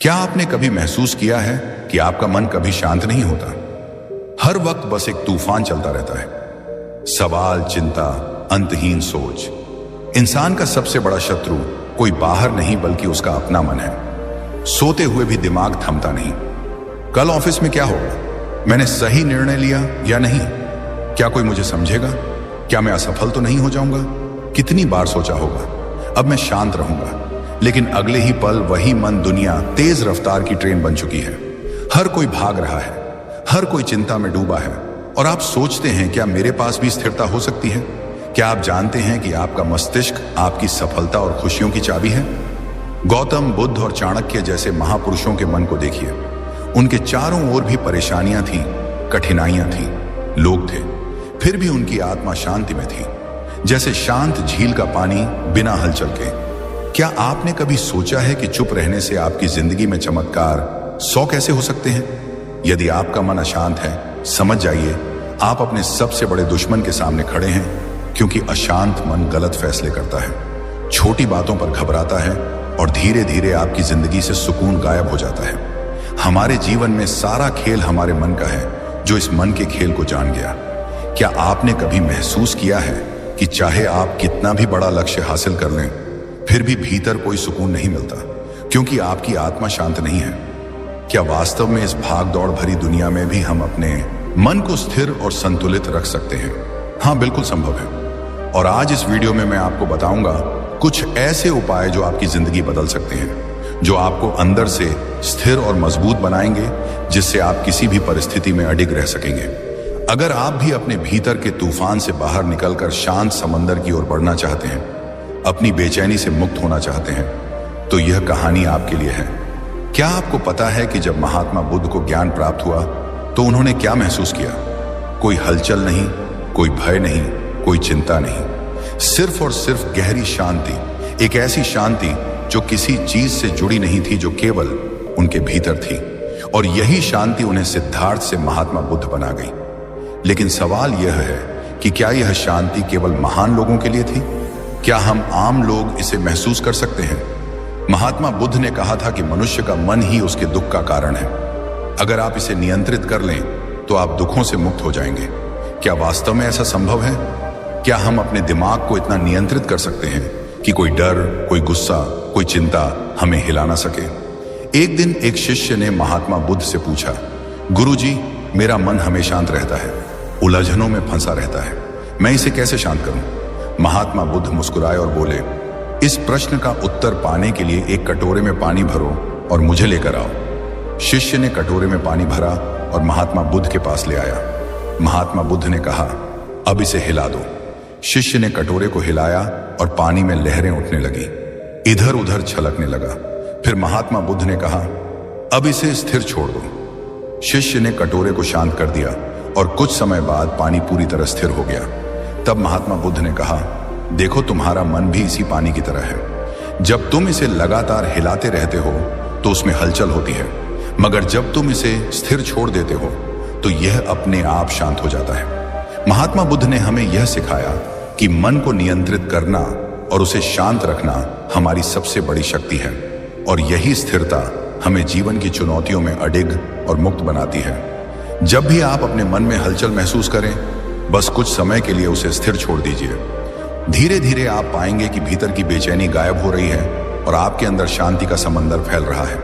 क्या आपने कभी महसूस किया है कि आपका मन कभी शांत नहीं होता? हर वक्त बस एक तूफान चलता रहता है। सवाल, चिंता, अंतहीन सोच। इंसान का सबसे बड़ा शत्रु कोई बाहर नहीं बल्कि उसका अपना मन है। सोते हुए भी दिमाग थमता नहीं। कल ऑफिस में क्या होगा? मैंने सही निर्णय लिया या नहीं? क्या कोई मुझे समझेगा? क्या मैं असफल तो नहीं हो जाऊंगा? कितनी बार सोचा होगा। अब मैं शांत रहूंगा, लेकिन अगले ही पल वही मन दुनिया तेज रफ्तार की ट्रेन बन चुकी है। हर कोई भाग रहा है, हर कोई चिंता में डूबा है, और आप सोचते हैं क्या मेरे पास भी स्थिरता हो सकती है? क्या आप जानते हैं कि आपका मस्तिष्क आपकी सफलता और खुशियों की चाबी है? गौतम बुद्ध और चाणक्य जैसे महापुरुषों के मन को देखिए। उनके चारों ओर भी परेशानियां थीं, कठिनाइयां थीं, लोग थे, फिर भी उनकी आत्मा शांति में थी, जैसे शांत झील का पानी बिना हलचल के। क्या आपने कभी सोचा है कि चुप रहने से आपकी जिंदगी में चमत्कार 100 कैसे हो सकते हैं? यदि आपका मन अशांत है, समझ जाइए आप अपने सबसे बड़े दुश्मन के सामने खड़े हैं, क्योंकि अशांत मन गलत फैसले करता है, छोटी बातों पर घबराता है, और धीरे धीरे आपकी जिंदगी से सुकून गायब हो जाता है। हमारे जीवन में सारा खेल हमारे मन का है, जो इस मन के खेल को जान गया। क्या आपने कभी महसूस किया है कि चाहे आप कितना भी बड़ा लक्ष्य हासिल कर लें, फिर भी भीतर कोई सुकून नहीं मिलता, क्योंकि आपकी आत्मा शांत नहीं है? क्या वास्तव में इस भाग दौड़ भरी दुनिया में भी हम अपने मन को स्थिर और संतुलित रख सकते हैं? हाँ, बिल्कुल संभव है। और आज इस वीडियो में मैं आपको बताऊंगा कुछ ऐसे उपाय जो आपकी जिंदगी बदल सकते हैं, जो आपको अंदर से स्थिर और मजबूत बनाएंगे, जिससे आप किसी भी परिस्थिति में अडिग रह सकेंगे। अगर आप भी अपने भीतर के तूफान से बाहर निकलकर शांत समंदर की ओर बढ़ना चाहते हैं, अपनी बेचैनी से मुक्त होना चाहते हैं, तो यह कहानी आपके लिए है। क्या आपको पता है कि जब महात्मा बुद्ध को ज्ञान प्राप्त हुआ तो उन्होंने क्या महसूस किया? कोई हलचल नहीं, कोई भय नहीं, कोई चिंता नहीं, सिर्फ और सिर्फ गहरी शांति। एक ऐसी शांति जो किसी चीज से जुड़ी नहीं थी, जो केवल उनके भीतर थी। और यही शांति उन्हें सिद्धार्थ से महात्मा बुद्ध बना गई। लेकिन सवाल यह है कि क्या यह शांति केवल महान लोगों के लिए थी? क्या हम आम लोग इसे महसूस कर सकते हैं? महात्मा बुद्ध ने कहा था कि मनुष्य का मन ही उसके दुख का कारण है। अगर आप इसे नियंत्रित कर लें तो आप दुखों से मुक्त हो जाएंगे। क्या वास्तव में ऐसा संभव है? क्या हम अपने दिमाग को इतना नियंत्रित कर सकते हैं कि कोई डर, कोई गुस्सा, कोई चिंता हमें हिला ना सके? एक दिन एक शिष्य ने महात्मा बुद्ध से पूछा, गुरुजी, मेरा मन हमेशा शांत रहता है, उलझनों में फंसा रहता है, मैं इसे कैसे शांत करूं? महात्मा बुद्ध मुस्कुराए और बोले, इस प्रश्न का उत्तर पाने के लिए एक कटोरे में पानी भरो और मुझे लेकर आओ। शिष्य ने कटोरे में पानी भरा और महात्मा बुद्ध के पास ले आया। महात्मा बुद्ध ने कहा, अब इसे हिला दो। शिष्य ने कटोरे को हिलाया और पानी में लहरें उठने लगी, इधर उधर छलकने लगा। फिर महात्मा बुद्ध ने कहा, अब इसे स्थिर छोड़ दो। शिष्य ने कटोरे को शांत कर दिया और कुछ समय बाद पानी पूरी तरह स्थिर हो गया। तब महात्मा बुद्ध ने कहा, देखो, तुम्हारा मन भी इसी पानी की तरह है। जब तुम इसे लगातार हिलाते रहते हो तो उसमें हलचल होती है, मगर जब तुम इसे स्थिर छोड़ देते हो तो यह अपने आप शांत हो जाता है। महात्मा बुद्ध ने हमें यह सिखाया कि मन को नियंत्रित करना और उसे शांत रखना हमारी सबसे बड़ी शक्ति है, और यही स्थिरता हमें जीवन की चुनौतियों में अडिग और मुक्त बनाती है। जब भी आप अपने मन में हलचल महसूस करें, बस कुछ समय के लिए उसे स्थिर छोड़ दीजिए। धीरे धीरे आप पाएंगे कि भीतर की बेचैनी गायब हो रही है और आपके अंदर शांति का समंदर फैल रहा है।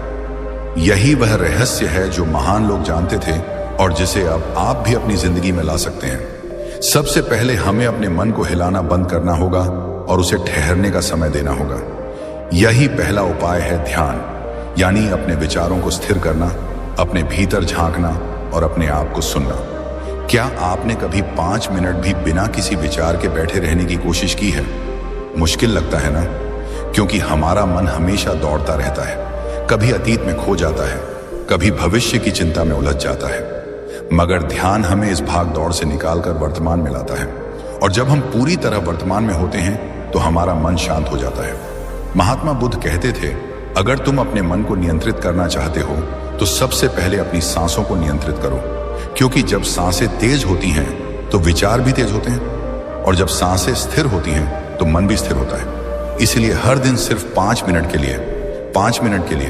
यही वह रहस्य है जो महान लोग जानते थे और जिसे अब आप भी अपनी जिंदगी में ला सकते हैं। सबसे पहले हमें अपने मन को हिलाना बंद करना होगा और उसे ठहरने का समय देना होगा। यही पहला उपाय है ध्यान, यानी अपने विचारों को स्थिर करना, अपने भीतर झांकना और अपने आप को सुनना। क्या आपने कभी 5 मिनट भी बिना किसी विचार के बैठे रहने की कोशिश की है? मुश्किल लगता है ना, क्योंकि हमारा मन हमेशा दौड़ता रहता है, कभी अतीत में खो जाता है, कभी भविष्य की चिंता में उलझ जाता है। मगर ध्यान हमें इस भाग दौड़ से निकालकर वर्तमान में लाता है, और जब हम पूरी तरह वर्तमान में होते हैं तो हमारा मन शांत हो जाता है। महात्मा बुद्ध कहते थे, अगर तुम अपने मन को नियंत्रित करना चाहते हो तो सबसे पहले अपनी सांसों को नियंत्रित करो, क्योंकि जब सांसें तेज होती हैं तो विचार भी तेज होते हैं, और जब सांसें स्थिर होती हैं तो मन भी स्थिर होता है। इसलिए हर दिन सिर्फ 5 मिनट के लिए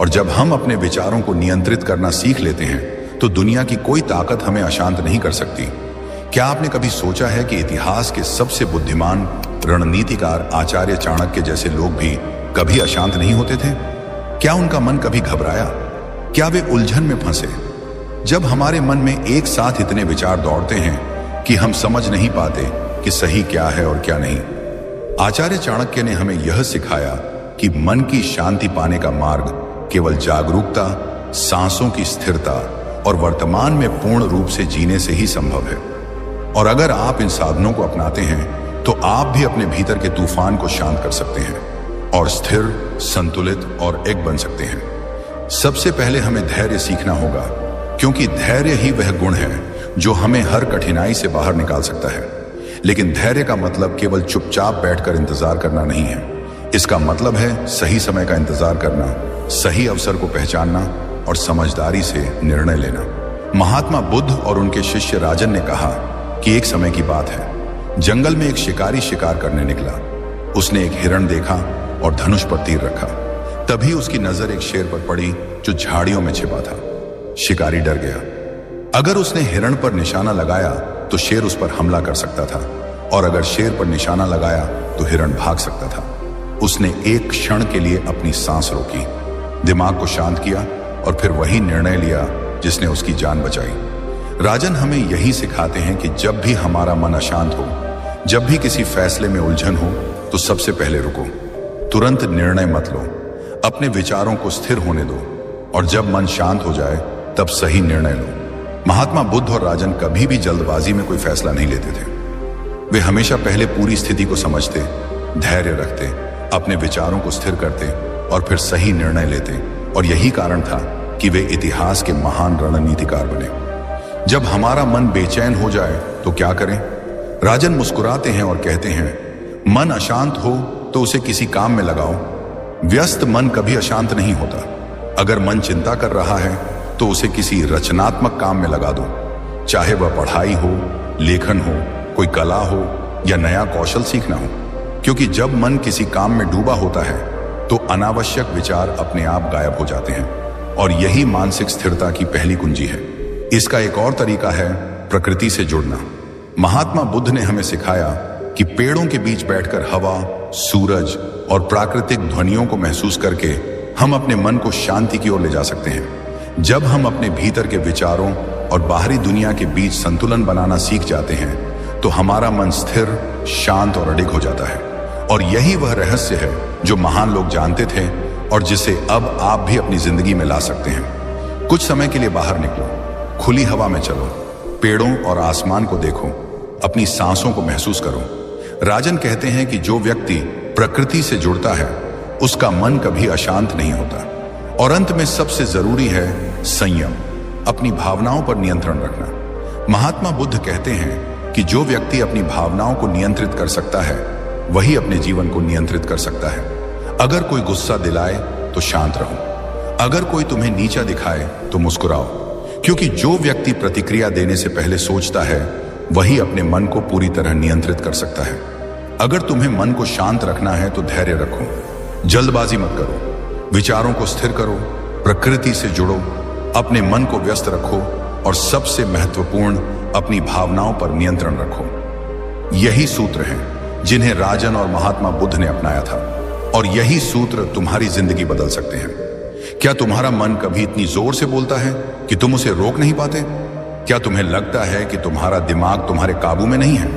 और जब हम अपने विचारों को नियंत्रित करना सीख लेते हैं तो दुनिया की कोई ताकत हमें अशांत नहीं कर सकती। क्या आपने कभी सोचा है कि इतिहास के सबसे बुद्धिमान रणनीतिकार आचार्य चाणक्य जैसे लोग भी कभी अशांत नहीं होते थे? क्या उनका मन कभी घबराया? क्या वे उलझन में फंसे? जब हमारे मन में एक साथ इतने विचार दौड़ते हैं कि हम समझ नहीं पाते कि सही क्या है और क्या नहीं, आचार्य चाणक्य ने हमें यह सिखाया कि मन की शांति पाने का मार्ग केवल जागरूकता, सांसों की स्थिरता और वर्तमान में पूर्ण रूप से जीने से ही संभव है। और अगर आप इन साधनों को अपनाते हैं तो आप भी अपने भीतर के तूफान को शांत कर सकते हैं और स्थिर, संतुलित और एक बन सकते हैं। सबसे पहले हमें धैर्य सीखना होगा, क्योंकि धैर्य ही वह गुण है जो हमें हर कठिनाई से बाहर निकाल सकता है। लेकिन धैर्य का मतलब केवल चुपचाप बैठकर इंतजार करना नहीं है। इसका मतलब है सही समय का इंतजार करना, सही अवसर को पहचानना और समझदारी से निर्णय लेना। महात्मा बुद्ध और उनके शिष्य राजन ने कहा कि एक समय की बात है, जंगल में एक शिकारी शिकार करने निकला। उसने एक हिरण देखा और धनुष पर तीर रखा। तभी उसकी नजर एक शेर पर पड़ी जो झाड़ियों में छिपा था। शिकारी डर गया। अगर उसने हिरण पर निशाना लगाया तो शेर उस पर हमला कर सकता था, और अगर शेर पर निशाना लगाया तो हिरण भाग सकता था। उसने एक क्षण के लिए अपनी सांस रोकी, दिमाग को शांत किया और फिर वही निर्णय लिया जिसने उसकी जान बचाई। राजन हमें यही सिखाते हैं कि जब भी हमारा मन अशांत हो, जब भी किसी फैसले में उलझन हो, तो सबसे पहले रुको, तुरंत निर्णय मत लो, अपने विचारों को स्थिर होने दो, और जब मन शांत हो जाए तब सही निर्णय लो। महात्मा बुद्ध और राजन कभी भी जल्दबाजी में कोई फैसला नहीं लेते थे। वे हमेशा पहले पूरी स्थिति को समझते, धैर्य रखते, अपने विचारों को स्थिर करते और फिर सही निर्णय लेते, और यही कारण था कि वे इतिहास के महान रणनीतिकार बने। जब हमारा मन बेचैन हो जाए तो क्या करें? राजन मुस्कुराते हैं और कहते हैं, मन अशांत हो तो उसे किसी काम में लगाओ। व्यस्त मन कभी अशांत नहीं होता। अगर मन चिंता कर रहा है तो उसे किसी रचनात्मक काम में लगा दो, चाहे वह पढ़ाई हो, लेखन हो, कोई कला हो या नया कौशल सीखना हो। क्योंकि जब मन किसी काम में डूबा होता है तो अनावश्यक विचार अपने आप गायब हो जाते हैं, और यही मानसिक स्थिरता की पहली कुंजी है। इसका एक और तरीका है प्रकृति से जुड़ना। महात्मा बुद्ध ने हमें सिखाया कि पेड़ों के बीच बैठकर हवा, सूरज और प्राकृतिक ध्वनियों को महसूस करके हम अपने मन को शांति की ओर ले जा सकते हैं। जब हम अपने भीतर के विचारों और बाहरी दुनिया के बीच संतुलन बनाना सीख जाते हैं तो हमारा मन स्थिर, शांत और अडिग हो जाता है। और यही वह रहस्य है जो महान लोग जानते थे और जिसे अब आप भी अपनी जिंदगी में ला सकते हैं। कुछ समय के लिए बाहर निकलो, खुली हवा में चलो, पेड़ों और आसमान को देखो, अपनी सांसों को महसूस करो। राजन कहते हैं कि जो व्यक्ति प्रकृति से जुड़ता है उसका मन कभी अशांत नहीं होता। और अंत में सबसे जरूरी है संयम, अपनी भावनाओं पर नियंत्रण रखना। महात्मा बुद्ध कहते हैं कि जो व्यक्ति अपनी भावनाओं को नियंत्रित कर सकता है वही अपने जीवन को नियंत्रित कर सकता है। अगर कोई गुस्सा दिलाए तो शांत रहो, अगर कोई तुम्हें नीचा दिखाए तो मुस्कुराओ, क्योंकि जो व्यक्ति प्रतिक्रिया देने से पहले सोचता है वही अपने मन को पूरी तरह नियंत्रित कर सकता है। अगर तुम्हें मन को शांत रखना है तो धैर्य रखो, जल्दबाजी मत करो, विचारों को स्थिर करो, प्रकृति से जुड़ो, अपने मन को व्यस्त रखो और सबसे महत्वपूर्ण, अपनी भावनाओं पर नियंत्रण रखो। यही सूत्र हैं जिन्हें राजन और महात्मा बुद्ध ने अपनाया था, और यही सूत्र तुम्हारी जिंदगी बदल सकते हैं। क्या तुम्हारा मन कभी इतनी जोर से बोलता है कि तुम उसे रोक नहीं पाते? क्या तुम्हें लगता है कि तुम्हारा दिमाग तुम्हारे काबू में नहीं है?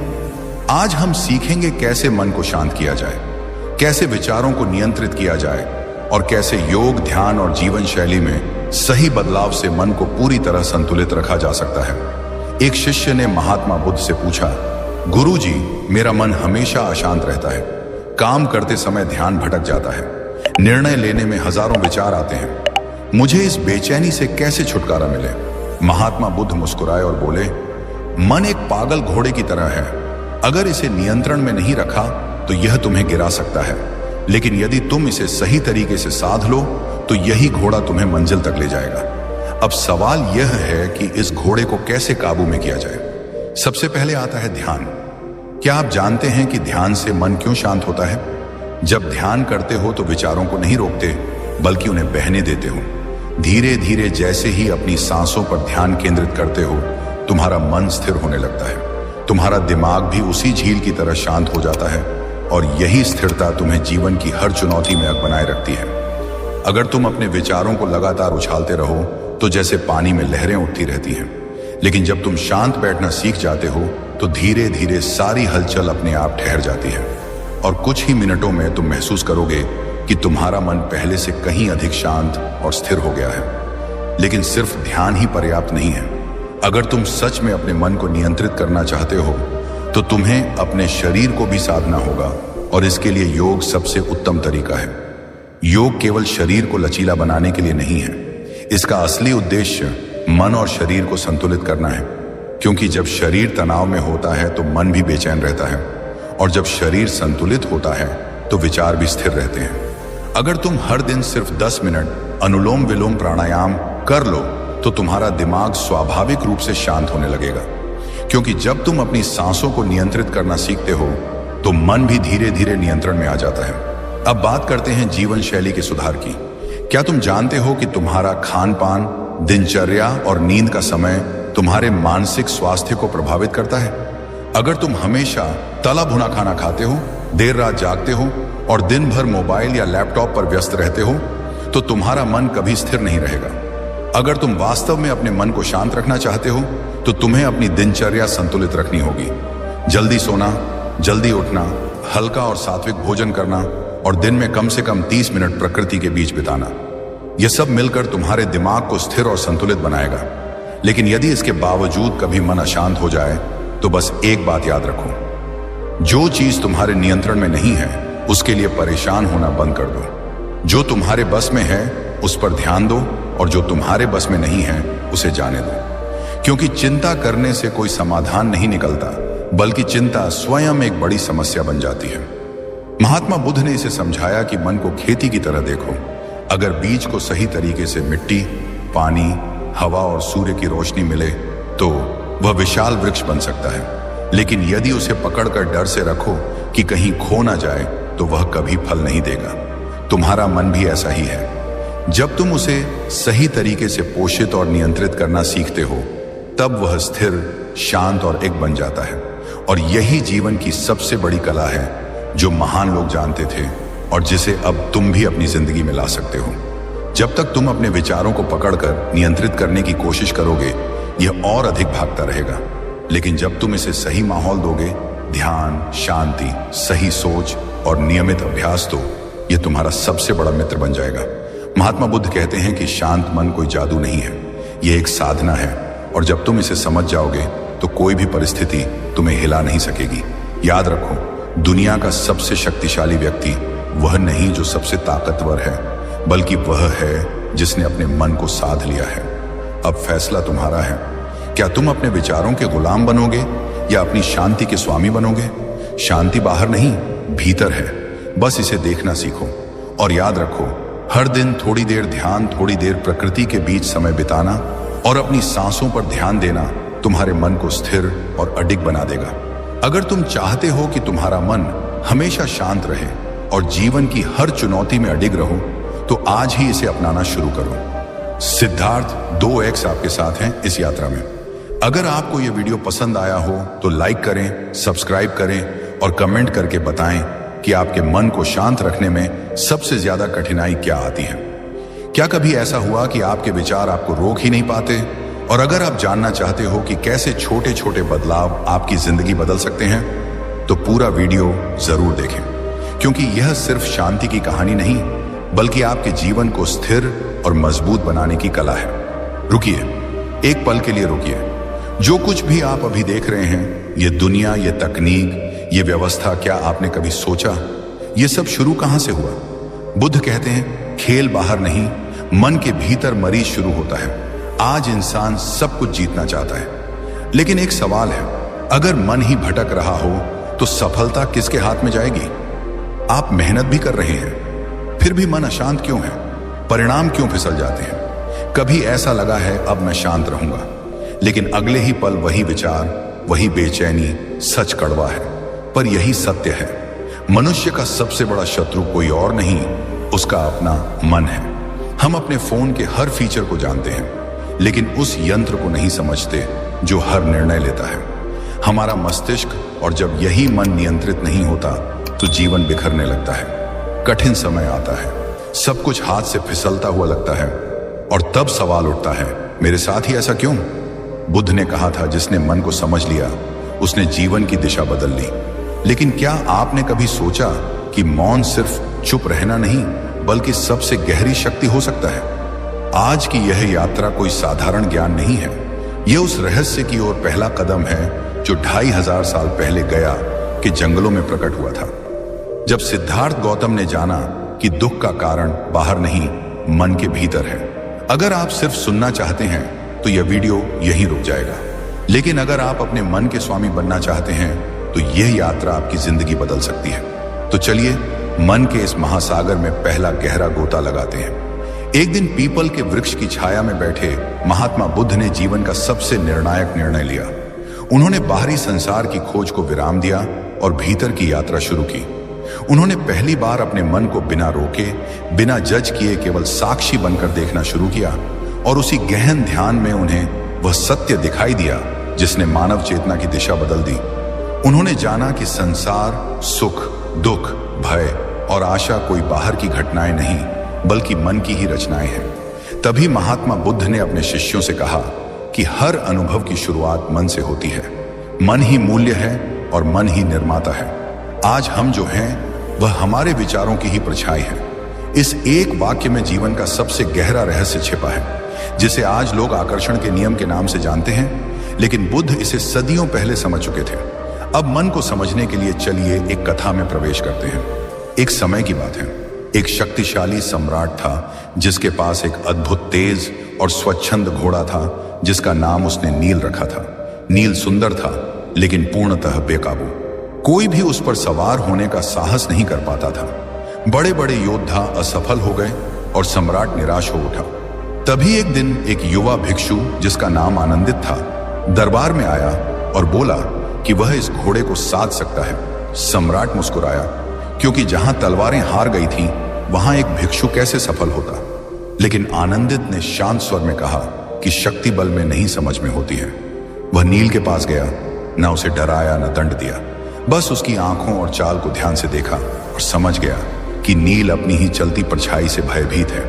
आज हम सीखेंगे कैसे मन को शांत किया जाए, कैसे विचारों को नियंत्रित किया जाए, और कैसे योग, ध्यान और जीवन शैली में सही बदलाव से मन को पूरी तरह संतुलित रखा जा सकता है। एक शिष्य ने महात्मा बुद्ध से पूछा, गुरुजी, मेरा मन हमेशा अशांत रहता है, काम करते समय ध्यान भटक जाता है, निर्णय लेने में हजारों विचार आते हैं, मुझे इस बेचैनी से कैसे छुटकारा मिले? महात्मा बुद्ध मुस्कुराए और बोले, मन एक पागल घोड़े की तरह है, अगर इसे नियंत्रण में नहीं रखा तो यह तुम्हें गिरा सकता है, लेकिन यदि तुम इसे सही तरीके से साध लो तो यही घोड़ा तुम्हें मंजिल तक ले जाएगा। अब सवाल यह है कि इस घोड़े को कैसे काबू में किया जाए। सबसे पहले आता है ध्यान। क्या आप जानते हैं कि ध्यान से मन क्यों शांत होता है? जब ध्यान करते हो तो विचारों को नहीं रोकते, बल्कि उन्हें बहने देते हो। धीरे धीरे जैसे ही अपनी सांसों पर ध्यान केंद्रित करते हो, तुम्हारा मन स्थिर होने लगता है। तुम्हारा दिमाग भी उसी झील की तरह शांत हो जाता है और यही स्थिरता तुम्हें जीवन की हर चुनौती में बनाए रखती है। अगर तुम अपने विचारों को लगातार उछालते रहो तो जैसे पानी में लहरें उठती रहती हैं, लेकिन जब तुम शांत बैठना सीख जाते हो तो धीरे धीरे सारी हलचल अपने आप ठहर जाती है और कुछ ही मिनटों में तुम महसूस करोगे कि तुम्हारा मन पहले से कहीं अधिक शांत और स्थिर हो गया है। लेकिन सिर्फ ध्यान ही पर्याप्त नहीं है। अगर तुम सच में अपने मन को नियंत्रित करना चाहते हो तो तुम्हें अपने शरीर को भी साधना होगा और इसके लिए योग सबसे उत्तम तरीका है। योग केवल शरीर को लचीला बनाने के लिए नहीं है। इसका असली उद्देश्य मन और शरीर को संतुलित करना है, क्योंकि जब शरीर तनाव में होता है तो मन भी बेचैन रहता है और जब शरीर संतुलित होता है तो विचार भी स्थिर रहते हैं। अगर तुम हर दिन सिर्फ 10 मिनट अनुलोम विलोम प्राणायाम कर लो तो तुम्हारा दिमाग स्वाभाविक रूप से शांत होने लगेगा, क्योंकि जब तुम अपनी सांसों को नियंत्रित करना सीखते हो तो मन भी धीरे धीरे नियंत्रण में आ जाता है। अब बात करते हैं जीवन शैली के सुधार की। क्या तुम जानते हो कि तुम्हारा खान पान, दिनचर्या और नींद का समय तुम्हारे मानसिक स्वास्थ्य को प्रभावित करता है? अगर तुम हमेशा तला भुना खाना खाते हो, देर रात जागते हो और दिन भर मोबाइल या लैपटॉप पर व्यस्त रहते हो तो तुम्हारा मन कभी स्थिर नहीं रहेगा। अगर तुम वास्तव में अपने मन को शांत रखना चाहते हो तो तुम्हें अपनी दिनचर्या संतुलित रखनी होगी। जल्दी सोना, जल्दी उठना, हल्का और सात्विक भोजन करना और दिन में कम से कम 30 मिनट प्रकृति के बीच बिताना, यह सब मिलकर तुम्हारे दिमाग को स्थिर और संतुलित बनाएगा। लेकिन यदि इसके बावजूद कभी मन अशांत हो जाए तो बस एक बात याद रखो, जो चीज तुम्हारे नियंत्रण में नहीं है उसके लिए परेशान होना बंद कर दो। जो तुम्हारे बस में है उस पर ध्यान दो और जो तुम्हारे बस में नहीं है उसे जाने दो, क्योंकि चिंता करने से कोई समाधान नहीं निकलता, बल्कि चिंता स्वयं एक बड़ी समस्या बन जाती है। महात्मा बुद्ध ने इसे समझाया कि मन को खेती की तरह देखो। अगर बीज को सही तरीके से मिट्टी, पानी, हवा और सूर्य की रोशनी मिले तो वह विशाल वृक्ष बन सकता है, लेकिन यदि उसे पकड़कर डर से रखो कि कहीं खो ना जाए तो वह कभी फल नहीं देगा। तुम्हारा मन भी ऐसा ही है। जब तुम उसे सही तरीके से पोषित और नियंत्रित करना सीखते हो तब वह स्थिर, शांत और एक बन जाता है। और यही जीवन की सबसे बड़ी कला है जो महान लोग जानते थे और जिसे अब तुम भी अपनी जिंदगी में ला सकते हो। जब तक तुम अपने विचारों को पकड़कर नियंत्रित करने की कोशिश करोगे यह और अधिक भागता रहेगा, लेकिन जब तुम इसे सही माहौल दोगे, ध्यान, शांति, सही सोच और नियमित अभ्यास, तो यह तुम्हारा सबसे बड़ा मित्र बन जाएगा। महात्मा बुद्ध कहते हैं कि शांत मन कोई जादू नहीं है, यह एक साधना है और जब तुम इसे समझ जाओगे तो कोई भी परिस्थिति तुम्हें हिला नहीं सकेगी। याद रखो, दुनिया का सबसे शक्तिशाली व्यक्ति वह नहीं जो सबसे ताकतवर है, बल्कि वह है जिसने अपने मन को साध लिया है। अब फैसला तुम्हारा है। क्या तुम अपने विचारों के गुलाम बनोगे या अपनी शांति के स्वामी बनोगे? शांति बाहर नहीं, भीतर है। बस इसे देखना सीखो और याद रखो, हर दिन थोड़ी देर ध्यान, थोड़ी देर प्रकृति के बीच समय बिताना और अपनी सांसों पर ध्यान देना तुम्हारे मन को स्थिर और अडिग बना देगा। अगर तुम चाहते हो कि तुम्हारा मन हमेशा शांत रहे और जीवन की हर चुनौती में अडिग रहो तो आज ही इसे अपनाना शुरू करो। सिद्धार्थ 2x आपके साथ हैं इस यात्रा में। अगर आपको यह वीडियो पसंद आया हो तो लाइक करें, सब्सक्राइब करें और कमेंट करके बताएं कि आपके मन को शांत रखने में सबसे ज्यादा कठिनाई क्या आती है। क्या कभी ऐसा हुआ कि आपके विचार आपको रोक ही नहीं पाते? और अगर आप जानना चाहते हो कि कैसे छोटे छोटे बदलाव आपकी जिंदगी बदल सकते हैं तो पूरा वीडियो जरूर देखें, क्योंकि यह सिर्फ शांति की कहानी नहीं बल्कि आपके जीवन को स्थिर और मजबूत बनाने की कला है। रुकिए, एक पल के लिए रुकिए। जो कुछ भी आप अभी देख रहे हैं, ये दुनिया, ये तकनीक, ये व्यवस्था, क्या आपने कभी सोचा ये सब शुरू कहां से हुआ? बुद्ध कहते हैं, खेल बाहर नहीं, मन के भीतर मरीज शुरू होता है। आज इंसान सब कुछ जीतना चाहता है, लेकिन एक सवाल है, अगर मन ही भटक रहा हो तो सफलता किसके हाथ में जाएगी? आप मेहनत भी कर रहे हैं, फिर भी मन अशांत क्यों है? परिणाम क्यों फिसल जाते हैं? कभी ऐसा लगा है अब मैं शांत रहूंगा, लेकिन अगले ही पल वही विचार, वही बेचैनी। सच कड़वा है पर यही सत्य है। मनुष्य का सबसे बड़ा शत्रु कोई और नहीं, उसका अपना मन है। हम अपने फोन के हर फीचर को जानते हैं, लेकिन उस यंत्र को नहीं समझते जो हर निर्णय लेता है, हमारा मस्तिष्क। और जब यही मन नियंत्रित नहीं होता तो जीवन बिखरने लगता है, कठिन समय आता है, सब कुछ हाथ से फिसलता हुआ लगता है, और तब सवाल उठता है, मेरे साथ ही ऐसा क्यों? बुद्ध ने कहा था, जिसने मन को समझ लिया उसने जीवन की दिशा बदल ली। लेकिन क्या आपने कभी सोचा कि मौन सिर्फ चुप रहना नहीं, बल्कि सबसे गहरी शक्ति हो सकता है? आज की यह यात्रा कोई साधारण ज्ञान नहीं है, यह उस रहस्य की ओर पहला कदम है जो 2500 साल पहले गया के जंगलों में प्रकट हुआ था। जब सिद्धार्थ गौतम ने जाना कि दुख का कारण बाहर नहीं, मन के भीतर है। अगर आप सिर्फ सुनना चाहते हैं तो यह वीडियो यहीं रुक जाएगा, लेकिन अगर आप अपने मन के स्वामी बनना चाहते हैं तो यह यात्रा आपकी जिंदगी बदल सकती है। तो चलिए मन के इस महासागर में पहला गहरा गोता लगाते हैं। एक दिन पीपल के वृक्ष की छाया में बैठे महात्मा बुद्ध ने जीवन का सबसे निर्णायक निर्णय लिया। उन्होंने बाहरी संसार की खोज को विराम दिया और भीतर की यात्रा शुरू की। उन्होंने पहली बार अपने मन को बिना रोके, बिना जज किए केवल साक्षी बनकर देखना शुरू किया, और उसी गहन ध्यान में उन्हें वह सत्य दिखाई दिया जिसने मानव चेतना की दिशा बदल दी। उन्होंने जाना कि संसार, सुख, दुख, भय और आशा कोई बाहर की घटनाएं नहीं, बल्कि मन की ही रचनाएं हैं। तभी महात्मा बुद्ध ने अपने शिष्यों से कहा कि हर अनुभव की शुरुआत मन से होती है। मन ही मूल्य है और मन ही निर्माता है। आज हम जो हैं वह हमारे विचारों की ही परछाई है। इस एक वाक्य में जीवन का सबसे गहरा रहस्य छिपा है, जिसे आज लोग आकर्षण के नियम के नाम से जानते हैं, लेकिन बुद्ध इसे सदियों पहले समझ चुके थे। अब मन को समझने के लिए चलिए एक कथा में प्रवेश करते हैं। एक समय की बात है, एक शक्तिशाली सम्राट था जिसके पास एक अद्भुत तेज और स्वच्छंद घोड़ा था जिसका नाम उसने नील रखा था। नील सुंदर था लेकिन पूर्णतः बेकाबू। कोई भी उस पर सवार होने का साहस नहीं कर पाता था। बड़े बड़े योद्धा असफल हो गए और सम्राट निराश हो उठा। तभी एक दिन एक युवा भिक्षु जिसका नाम आनंदित था दरबार में आया और बोला कि वह इस घोड़े को साध सकता है। सम्राट मुस्कुराया, क्योंकि जहां तलवारें हार गई थीं, वहां एक भिक्षु कैसे सफल होता। लेकिन आनंदित ने शांत स्वर में कहा कि शक्ति बल में नहीं, समझ में होती है। वह नील के पास गया, न उसे डराया न दंड दिया, बस उसकी आंखों और चाल को ध्यान से देखा और समझ गया कि नील अपनी ही चलती परछाई से भयभीत है।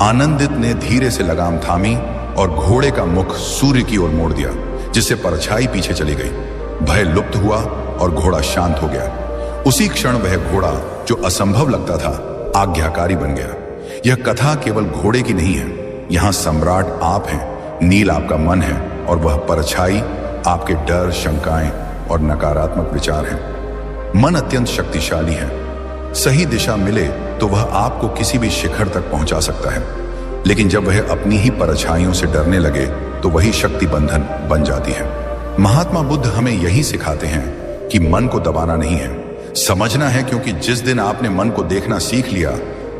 आनंदित ने धीरे से लगाम थामी और घोड़े का मुख सूर्य की ओर मोड़ दिया, जिससे परछाई पीछे चली गई। भय लुप्त हुआ और घोड़ा शांत हो गया। उसी क्षण वह घोड़ा जो असंभव लगता था आज्ञाकारी बन गया। यह कथा केवल घोड़े की नहीं है, यहाँ सम्राट आप हैं, नील आपका मन है और वह परछाई आपके डर, शंकाएं और नकारात्मक विचार हैं। मन अत्यंत शक्तिशाली है। सही दिशा मिले तो वह आपको किसी भी शिखर तक पहुंचा सकता है, लेकिन जब वह अपनी ही परछाइयों से डरने लगे तो वही शक्ति बंधन बन जाती है। महात्मा बुद्ध हमें यही सिखाते हैं कि मन को दबाना नहीं है, समझना है, क्योंकि जिस दिन आपने मन को देखना सीख लिया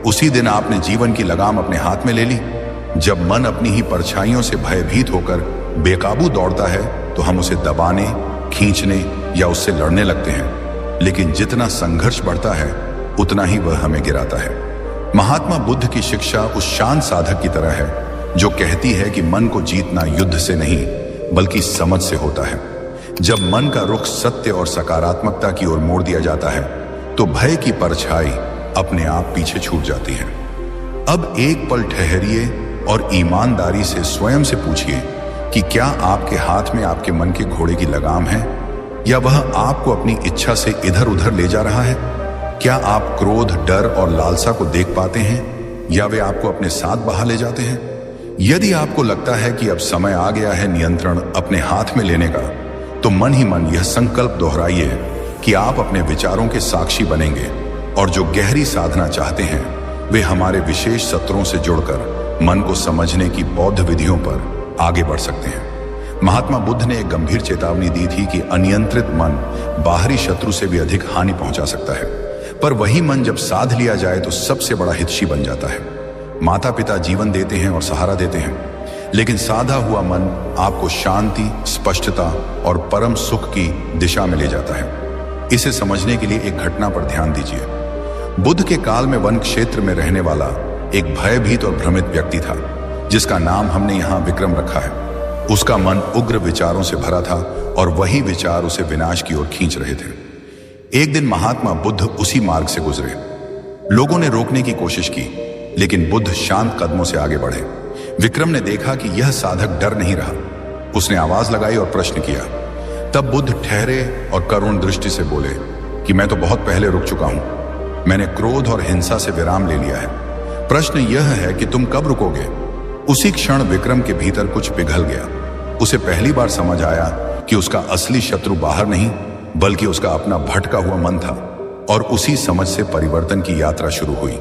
उसी दिन आपने जीवन की लगाम अपने हाथ में ले ली। जब मन अपनी ही परछाइयों से भयभीत होकर बेकाबू दौड़ता है तो हम उसे दबाने, खींचने या उससे लड़ने लगते हैं, लेकिन जितना संघर्ष बढ़ता है उतना ही वह हमें गिराता है। महात्मा बुद्ध की शिक्षा उस शांत साधक की तरह है जो कहती है कि मन को जीतना युद्ध से नहीं बल्कि समझ से होता है। जब मन का रुख सत्य और सकारात्मकता की ओर मोड़ दिया जाता है तो भय की परछाई अपने आप पीछे छूट जाती है। अब एक पल ठहरिए और ईमानदारी से स्वयं से पूछिए कि क्या आपके हाथ में आपके मन के घोड़े की लगाम है, या वह आपको अपनी इच्छा से इधर उधर ले जा रहा है? क्या आप क्रोध, डर और लालसा को देख पाते हैं, या वे आपको अपने साथ बहा ले जाते हैं? यदि आपको लगता है कि अब समय आ गया है नियंत्रण अपने हाथ में लेने का, तो मन ही मन यह संकल्प दोहराइए कि आप अपने विचारों के साक्षी बनेंगे, और जो गहरी साधना चाहते हैं वे हमारे विशेष सत्रों से जुड़कर मन को समझने की बौद्ध विधियों पर आगे बढ़ सकते हैं। महात्मा बुद्ध ने एक गंभीर चेतावनी दी थी कि अनियंत्रित मन बाहरी शत्रु से भी अधिक हानि पहुंचा सकता है, पर वही मन जब साध लिया जाए तो सबसे बड़ा हितैषी बन जाता है। माता पिता जीवन देते हैं और सहारा देते हैं, लेकिन साधा हुआ मन आपको शांति, स्पष्टता और परम सुख की दिशा में ले जाता है। इसे समझने के लिए एक घटना पर ध्यान दीजिए। बुद्ध के काल में वन क्षेत्र में रहने वाला एक भयभीत और भ्रमित व्यक्ति था, जिसका नाम हमने यहाँ विक्रम रखा है। उसका मन उग्र विचारों से भरा था और वही विचार उसे विनाश की ओर खींच रहे थे। एक दिन महात्मा बुद्ध उसी मार्ग से गुजरे। लोगों ने रोकने की कोशिश की, लेकिन बुद्ध शांत कदमों से आगे बढ़े। विक्रम ने देखा कि यह साधक डर नहीं रहा। उसने आवाज लगाई और प्रश्न किया। तब बुद्ध ठहरे और करुण दृष्टि से बोले कि मैं तो बहुत पहले रुक चुका हूं। मैंने क्रोध और हिंसा से विराम ले लिया है। प्रश्न यह है कि तुम कब रुकोगे? उसी क्षण विक्रम के भीतर कुछ पिघल गया। उसे पहली बार समझ आया कि उसका असली शत्रु बाहर नहीं, बल्कि उसका अपना भटका हुआ मन था। और उसी समझ से परिवर्तन की यात्रा शुरू हुई।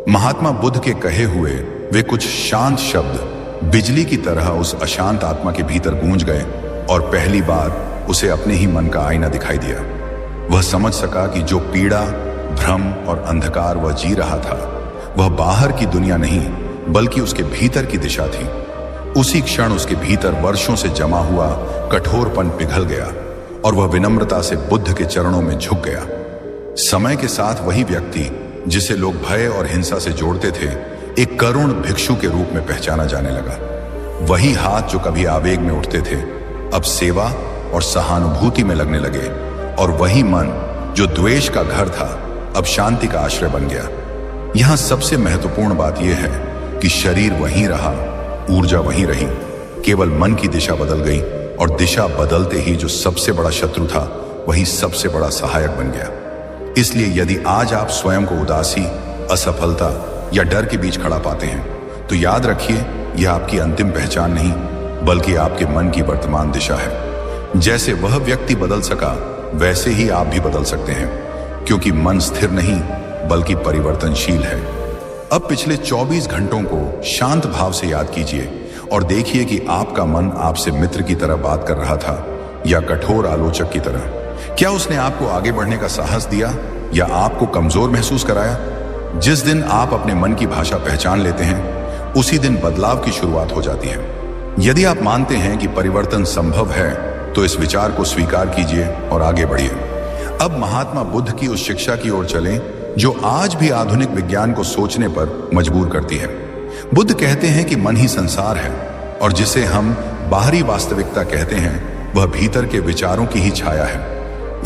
महात्मा बुद्ध के कहे हुए वे कुछ शांत शब्द बिजली की तरह उस अशांत आत्मा के भीतर गूंज गए और पहली बार उसे अपने ही मन का आईना दिखाई दिया। वह समझ सका कि जो पीड़ा, भ्रम और अंधकार वह जी रहा था, वह बाहर की दुनिया नहीं, बल्कि उसके भीतर की दिशा थी। उसी क्षण उसके भीतर वर्षों से जमा हुआ कठोरपन पिघल गया और वह विनम्रता से बुद्ध के चरणों में झुक गया। समय के साथ वही व्यक्ति जिसे लोग भय और हिंसा से जोड़ते थे, एक करुण भिक्षु के रूप में पहचाना जाने लगा। वही हाथ जो कभी आवेग में उठते थे, अब सेवा और सहानुभूति में लगने लगे, और वही मन जो द्वेष का घर था, अब शांति का आश्रय बन गया। यहां सबसे महत्वपूर्ण बात यह है कि शरीर वहीं रहा, ऊर्जा वहीं रही, केवल मन की दिशा बदल गई, और दिशा बदलते ही जो सबसे बड़ा शत्रु था, वही सबसे बड़ा सहायक बन गया। इसलिए यदि आज आप स्वयं को उदासी, असफलता या डर के बीच खड़ा पाते हैं, तो याद रखिए, यह आपकी अंतिम पहचान नहीं, बल्कि आपके मन की वर्तमान दिशा है। जैसे वह व्यक्ति बदल सका, वैसे ही आप भी बदल सकते हैं, क्योंकि मन स्थिर नहीं, बल्कि परिवर्तनशील है। अब पिछले 24 घंटों को शांत भाव से याद कीजिए और देखिए कि आपका मन आपसे मित्र की तरह बात कर रहा था या कठोर आलोचक की तरह। क्या उसने आपको आगे बढ़ने का साहस दिया या आपको कमजोर महसूस कराया? जिस दिन आप अपने मन की भाषा पहचान लेते हैं, उसी दिन बदलाव की शुरुआत हो जाती है। यदि आप मानते हैं कि परिवर्तन संभव है, तो इस विचार को स्वीकार कीजिए और आगे बढ़िए। अब महात्मा बुद्ध की उस शिक्षा की ओर चलें जो आज भी आधुनिक विज्ञान को सोचने पर मजबूर करती है। बुद्ध कहते हैं कि मन ही संसार है, और जिसे हम बाहरी वास्तविकता कहते हैं, वह भीतर के विचारों की ही छाया है।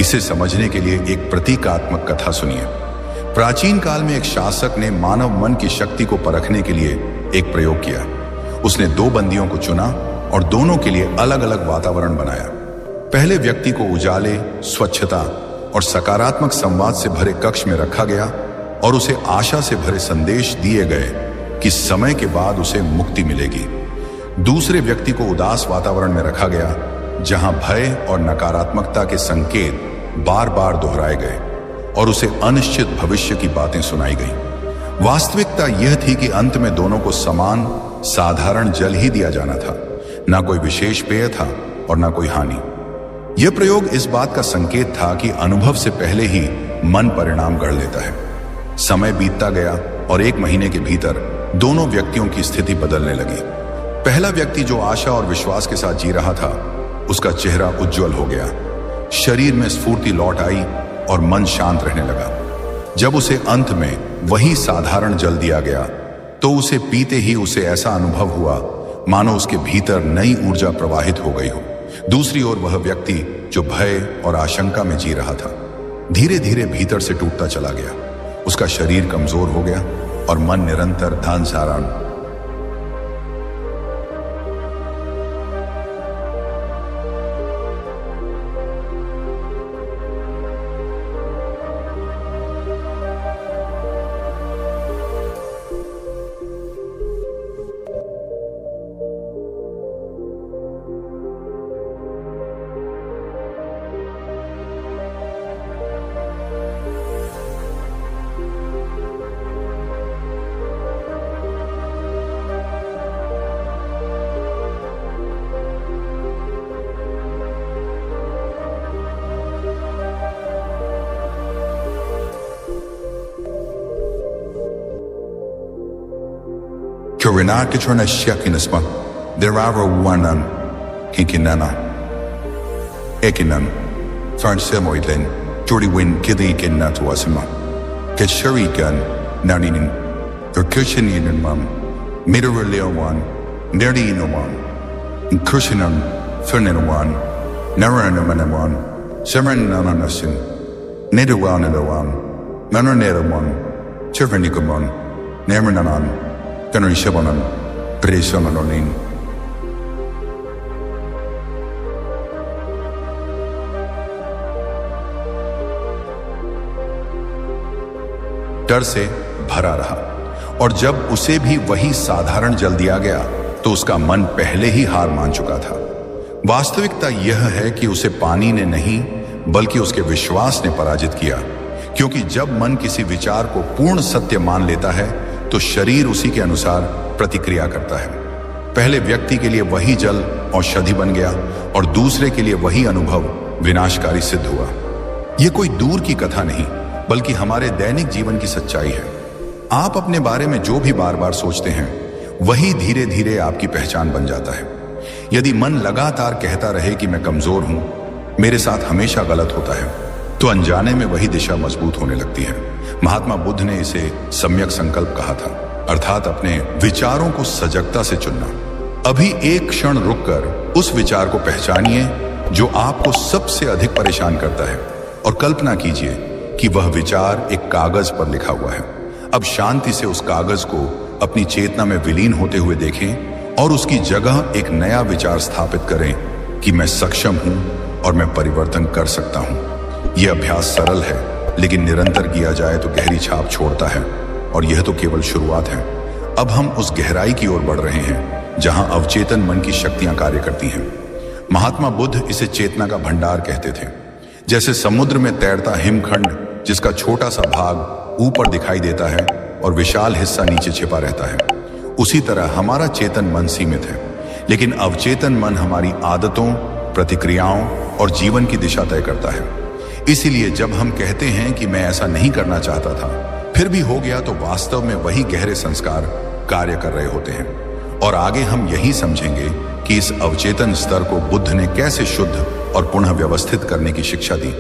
इसे समझने के लिए एक प्रतीकात्मक कथा सुनिए। प्राचीन काल में एक शासक ने मानव मन की शक्ति को परखने के लिए एक प्रयोग किया। उसने 2 बंदियों को चुना और दोनों के लिए अलग अलग वातावरण बनाया। पहले व्यक्ति को उजाले, स्वच्छता और सकारात्मक संवाद से भरे कक्ष में रखा गया और उसे आशा से भरे संदेश दिए गए कि समय के बाद उसे मुक्ति मिलेगी। दूसरे व्यक्ति को उदास वातावरण में रखा गया, जहां भय और नकारात्मकता के संकेत बार बार दोहराए गए और उसे अनिश्चित भविष्य की बातें सुनाई गईं। वास्तविकता यह थी कि अंत में दोनों को समान साधारण जल ही दिया जाना था, ना कोई विशेष पेय था और ना कोई हानि। यह प्रयोग इस बात का संकेत था कि अनुभव से पहले ही मन परिणाम गढ़ लेता है। समय बीतता गया और 1 महीने के भीतर दोनों व्यक्तियों की स्थिति बदलने लगी। पहला व्यक्ति जो आशा और विश्वास के साथ जी रहा था, उसका चेहरा उज्जवल हो गया, शरीर में स्फूर्ति लौट आई और मन शांत रहने लगा। जब उसे अंत में वही साधारण जल दिया गया, तो उसे पीते ही उसे ऐसा अनुभव हुआ मानो उसके भीतर नई ऊर्जा प्रवाहित हो गई हो। दूसरी ओर वह व्यक्ति जो भय और आशंका में जी रहा था, धीरे धीरे भीतर से टूटता चला गया। उसका शरीर कमजोर हो गया और मन निरंतर ध्यान। Kurinaka Trana Shakinasma, there are one Kinkinana Ekinan, Farn Semoidlin, Jordi Win Kili Kinatuasima, Ketsharikan Narinin Verkushininan Midraleowan Nerdinowan Kushinan Ferninawan Naranamanawan Serenanasin Nedawanawan Nananerawan Chervanikaman Nermananan Ganarishabanan Presamanin. डर से भरा रहा और जब उसे भी वही साधारण जल दिया गया तो उसका मन पहले ही हार मान चुका था। वास्तविकता यह है कि उसे पानी ने नहीं बल्कि उसके विश्वास ने पराजित किया, क्योंकि जब मन किसी विचार को पूर्ण सत्य मान लेता है तो शरीर उसी के अनुसार प्रतिक्रिया करता है। पहले व्यक्ति के लिए वही जल औषधि बन गया और दूसरे के लिए वही अनुभव विनाशकारी सिद्ध हुआ। यह कोई दूर की कथा नहीं बल्कि हमारे दैनिक जीवन की सच्चाई है। आप अपने बारे में जो भी बार बार सोचते हैं वही धीरे धीरे आपकी पहचान बन जाता है। यदि मन लगातार कहता रहे कि मैं कमजोर हूं, मेरे साथ हमेशा गलत होता है, तो अनजाने में वही दिशा मजबूत होने लगती है। महात्मा बुद्ध ने इसे सम्यक संकल्प कहा था, अर्थात अपने विचारों को सजगता से चुनना। अभी एक क्षण रुककर उस विचार को पहचानिए जो आपको सबसे अधिक परेशान करता है और कल्पना कीजिए कि वह विचार एक कागज पर लिखा हुआ है। अब शांति से उस कागज को अपनी चेतना में विलीन होते हुए देखें और उसकी जगह एक नया विचार स्थापित करें कि मैं सक्षम हूं और मैं परिवर्तन कर सकता हूं। यह अभ्यास सरल है, लेकिन निरंतर किया जाए तो गहरी छाप छोड़ता है, और यह तो केवल शुरुआत है। अब हम उस गहराई की ओर बढ़ रहे हैं जहां अवचेतन मन की शक्तियां कार्य करती हैं। महात्मा बुद्ध इसे चेतना का भंडार कहते थे। जैसे समुद्र में तैरता हिमखंड जिसका छोटा सा भाग ऊपर दिखाई देता है और विशाल हिस्सा नीचे छिपा रहता है, उसी तरह हमारा चेतन मन सीमित है, लेकिन अवचेतन मन हमारी आदतों, प्रतिक्रियाओं और जीवन की दिशा तय करता है। इसीलिए जब हम कहते हैं कि मैं ऐसा नहीं करना चाहता था फिर भी हो गया, तो वास्तव में वही गहरे संस्कार कार्य कर रहे होते हैं। और आगे हम यही समझेंगे कि इस अवचेतन स्तर को बुद्ध ने कैसे शुद्ध और पुनः व्यवस्थित करने की शिक्षा दी।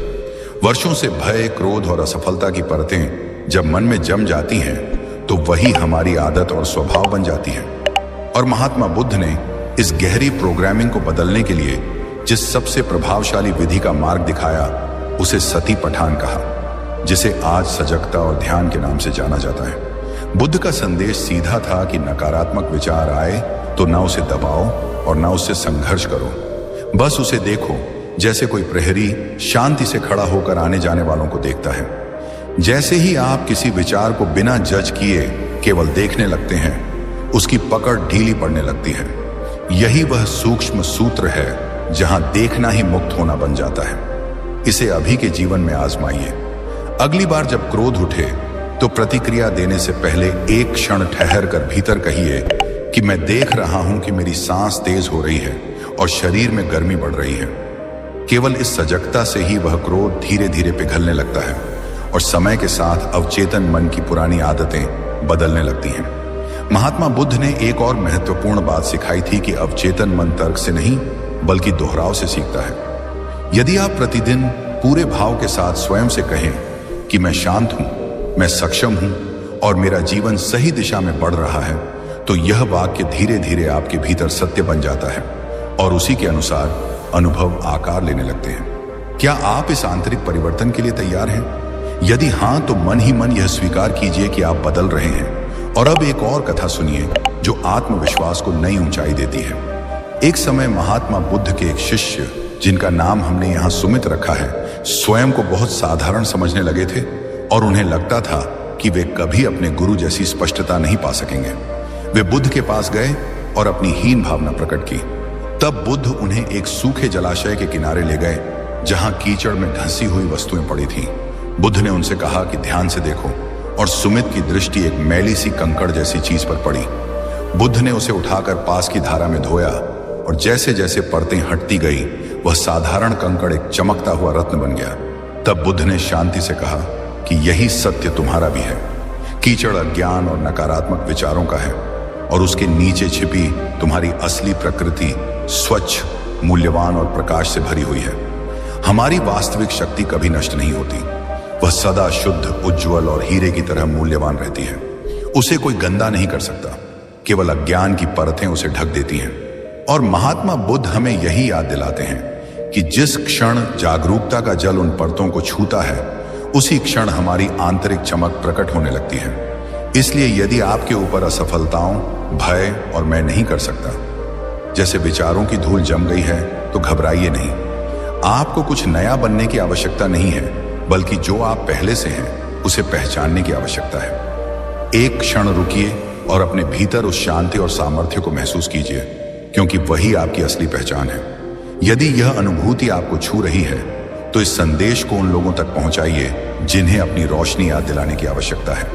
वर्षों से भय, क्रोध और असफलता की परतें जब मन में जम जाती हैं तो वही हमारी आदत और स्वभाव बन जाती है। और महात्मा बुद्ध ने इस गहरी प्रोग्रामिंग को बदलने के लिए जिस सबसे प्रभावशाली विधि का मार्ग दिखाया उसे सती पठान कहा, जिसे आज सजगता और ध्यान के नाम से जाना जाता है। बुद्ध का संदेश सीधा था कि नकारात्मक विचार आए तो ना उसे दबाओ और ना उससे संघर्ष करो, बस उसे देखो जैसे कोई प्रहरी शांति से खड़ा होकर आने जाने वालों को देखता है। जैसे ही आप किसी विचार को बिना जज किए केवल देखने लगते हैं, उसकी पकड़ ढीली पड़ने लगती है। यही वह सूक्ष्म सूत्र है जहां देखना ही मुक्त होना बन जाता है। इसे अभी के जीवन में आजमाइए। अगली बार जब क्रोध उठे तो प्रतिक्रिया देने से पहले एक क्षण ठहर कर भीतर कहिए कि मैं देख रहा हूं कि मेरी सांस तेज हो रही है और शरीर में गर्मी बढ़ रही है। केवल इस सजगता से ही वह क्रोध धीरे धीरे पिघलने लगता है और समय के साथ अवचेतन मन की पुरानी आदतें बदलने लगती हैं। महात्मा बुद्ध ने एक और महत्वपूर्ण बात सिखाई थी कि अवचेतन मन तर्क से नहीं बल्कि दोहराव से सीखता है। यदि आप प्रतिदिन पूरे भाव के साथ स्वयं से कहें कि मैं शांत हूं, मैं सक्षम हूं और मेरा जीवन सही दिशा में बढ़ रहा है, तो यह वाक्य धीरे धीरे आपके भीतर सत्य बन जाता है और उसी के अनुसार अनुभव आकार लेने लगते हैं। क्या आप इस आंतरिक परिवर्तन के लिए तैयार हैं? यदि हां, तो मन ही मन यह स्वीकार कीजिए कि आप बदल रहे हैं। और अब एक और कथा सुनिए जो आत्मविश्वास को नई ऊंचाई देती है। एक समय महात्मा बुद्ध के एक शिष्य, जिनका नाम हमने यहाँ सुमित रखा है, स्वयं को बहुत साधारण समझने लगे थे और उन्हें लगता था कि वे कभी अपने गुरु जैसी स्पष्टता नहीं पा सकेंगे। वे बुद्ध के पास गए और अपनी हीन भावना प्रकट की। तब बुद्ध उन्हें एक सूखे जलाशय के किनारे ले गए जहां कीचड़ में धंसी हुई वस्तुएं पड़ी थीं। बुद्ध ने उनसे कहा कि ध्यान से देखो, और सुमित की दृष्टि एक मैली सी कंकड़ जैसी चीज पर पड़ी। बुद्ध ने उसे उठाकर पास की धारा में धोया और जैसे जैसे परतें हटती गई वह साधारण कंकड़ एक चमकता हुआ रत्न बन गया। तब बुद्ध ने शांति से कहा कि यही सत्य तुम्हारा भी है। कीचड़ अज्ञान और नकारात्मक विचारों का है और उसके नीचे छिपी तुम्हारी असली प्रकृति स्वच्छ, मूल्यवान और प्रकाश से भरी हुई है। हमारी वास्तविक शक्ति कभी नष्ट नहीं होती, वह सदा शुद्ध, उज्ज्वल और हीरे की तरह मूल्यवान रहती है। उसे कोई गंदा नहीं कर सकता, केवल अज्ञान की परतें उसे ढक देती हैं। और महात्मा बुद्ध हमें यही याद दिलाते हैं कि जिस क्षण जागरूकता का जल उन परतों को छूता है, उसी क्षण हमारी आंतरिक चमक प्रकट होने लगती है। इसलिए यदि आपके ऊपर असफलताओं, भय और मैं नहीं कर सकता जैसे विचारों की धूल जम गई है, तो घबराइए नहीं। आपको कुछ नया बनने की आवश्यकता नहीं है, बल्कि जो आप पहले से हैं उसे पहचानने की आवश्यकता है। एक क्षण रुकिए और अपने भीतर उस शांति और सामर्थ्य को महसूस कीजिए, क्योंकि वही आपकी असली पहचान है। यदि यह अनुभूति आपको छू रही है, तो इस संदेश को उन लोगों तक पहुंचाइए जिन्हें अपनी रोशनी याद दिलाने की आवश्यकता है।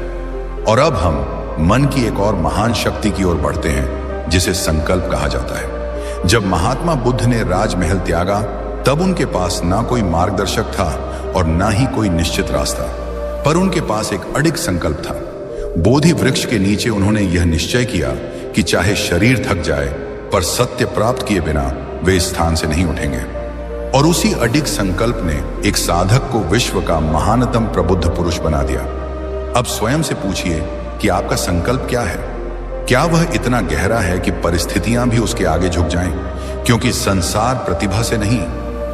और अब हम मन की एक और महान शक्ति की ओर बढ़ते हैं, जिसे संकल्प कहा जाता है। जब महात्मा बुद्ध ने राजमहल त्यागा, तब उनके पास ना कोई मार्गदर्शक था और ना ही कोई निश्चित रास्ता, पर उनके पास एक अडिग संकल्प था। बोधि वृक्ष के नीचे उन्होंने यह निश्चय किया कि चाहे शरीर थक जाए, पर सत्य प्राप्त किए बिना वे इस स्थान से नहीं उठेंगे। और उसी अडिग संकल्प ने एक साधक को विश्व का महानतम प्रबुद्ध पुरुष बना दिया। अब स्वयं से पूछिए कि आपका संकल्प क्या है? क्या वह इतना गहरा है कि परिस्थितियां भी उसके आगे झुक जाएं? क्योंकि संसार प्रतिभा से नहीं,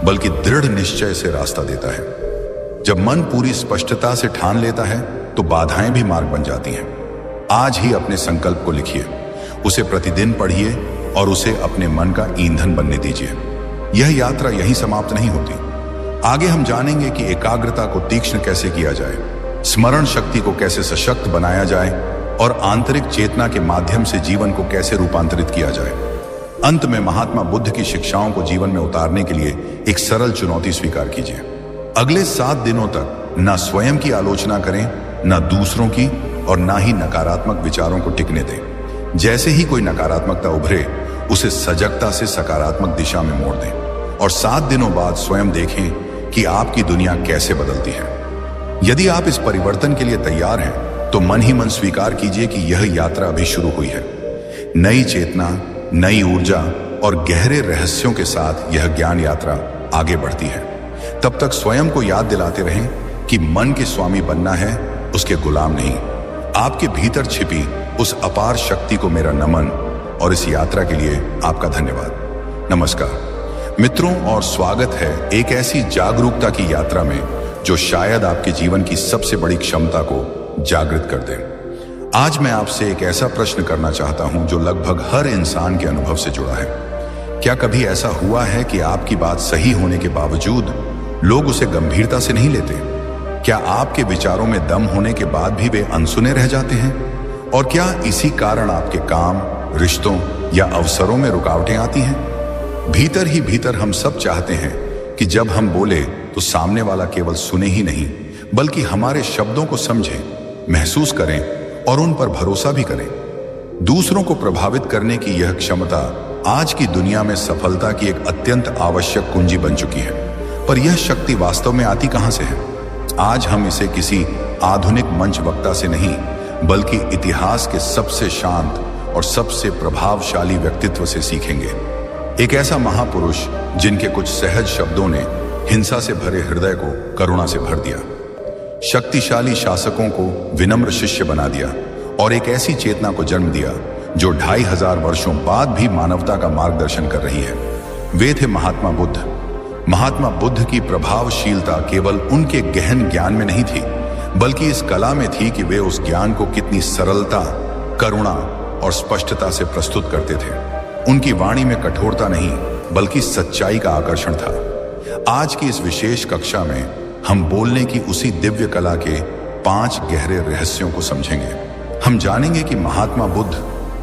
बल्कि दृढ़ निश्चय से रास्ता देता है। जब मन पूरी स्पष्टता से ठान लेता है, तो बाधाएं भी मार्ग बन जाती हैं। आज ही अपने संकल्प को लिखिए, उसे प्रतिदिन पढ़िए और उसे अपने मन का ईंधन बनने दीजिए। यह यात्रा यहीं समाप्त नहीं होती। आगे हम जानेंगे कि एकाग्रता को तीक्ष्ण कैसे किया जाए, स्मरण शक्ति को कैसे सशक्त बनाया जाए और आंतरिक चेतना के माध्यम से जीवन को कैसे रूपांतरित किया जाए। अंत में महात्मा बुद्ध की शिक्षाओं को जीवन में उतारने के लिए एक सरल चुनौती स्वीकार कीजिए। अगले 7 दिनों तक ना स्वयं की आलोचना करें, ना दूसरों की, और ना ही नकारात्मक विचारों को टिकने दें। जैसे ही कोई नकारात्मकता उभरे, उसे सजगता से सकारात्मक दिशा में मोड़ दें और 7 दिनों बाद स्वयं देखें कि आपकी दुनिया कैसे बदलती है। यदि आप इस परिवर्तन के लिए तैयार हैं, तो मन ही मन स्वीकार कीजिए कि यह यात्रा अभी शुरू हुई है। नई चेतना, नई ऊर्जा और गहरे रहस्यों के साथ यह ज्ञान यात्रा आगे बढ़ती है। तब तक स्वयं को याद दिलाते रहें कि मन के स्वामी बनना है, उसके गुलाम नहीं। आपके भीतर छिपी उस अपार शक्ति को मेरा नमन और इस यात्रा के लिए आपका धन्यवाद। नमस्कार मित्रों, और स्वागत है एक ऐसी जागरूकता की यात्रा में जो शायद आपके जीवन की सबसे बड़ी क्षमता को जागृत कर दे। आज मैं आपसे एक ऐसा प्रश्न करना चाहता हूं जो लगभग हर इंसान के अनुभव से जुड़ा है। क्या कभी ऐसा हुआ है कि आपकी बात सही होने के बावजूद लोग उसे गंभीरता से नहीं लेते? क्या आपके विचारों में दम होने के बाद भी वे अनसुने रह जाते हैं? और क्या इसी कारण आपके काम, रिश्तों या अवसरों में रुकावटें आती हैं? भीतर ही भीतर हम सब चाहते हैं कि जब हम बोले तो सामने वाला केवल सुने ही नहीं, बल्कि हमारे शब्दों को समझे, महसूस करें और उन पर भरोसा भी करें। दूसरों को प्रभावित करने की यह क्षमता आज की दुनिया में सफलता की एक अत्यंत आवश्यक कुंजी बन चुकी है। पर यह शक्ति वास्तव में आती कहां से है? आज हम इसे किसी आधुनिक मंच वक्ता से नहीं, बल्कि इतिहास के सबसे शांत और सबसे प्रभावशाली व्यक्तित्व से सीखेंगे। एक ऐसा महापुरुष जिनके कुछ सहज शब्दों ने हिंसा से भरे हृदय को करुणा से भर दिया, शक्तिशाली शासकों को विनम्र शिष्य बना दिया और एक ऐसी चेतना को जन्म दिया जो 2500 वर्षों बाद भी मानवता का मार्गदर्शन कर रही है। वे थे महात्मा बुद्ध। महात्मा बुद्ध की प्रभावशीलता केवल उनके गहन ज्ञान में नहीं थी, बल्कि इस कला में थी कि वे उस ज्ञान को कितनी सरलता, करुणा और स्पष्टता से प्रस्तुत करते थे। उनकी वाणी में कठोरता नहीं, बल्कि सच्चाई का आकर्षण था। आज की इस विशेष कक्षा में हम बोलने की उसी दिव्य कला के 5 गहरे रहस्यों को समझेंगे। हम जानेंगे कि महात्मा बुद्ध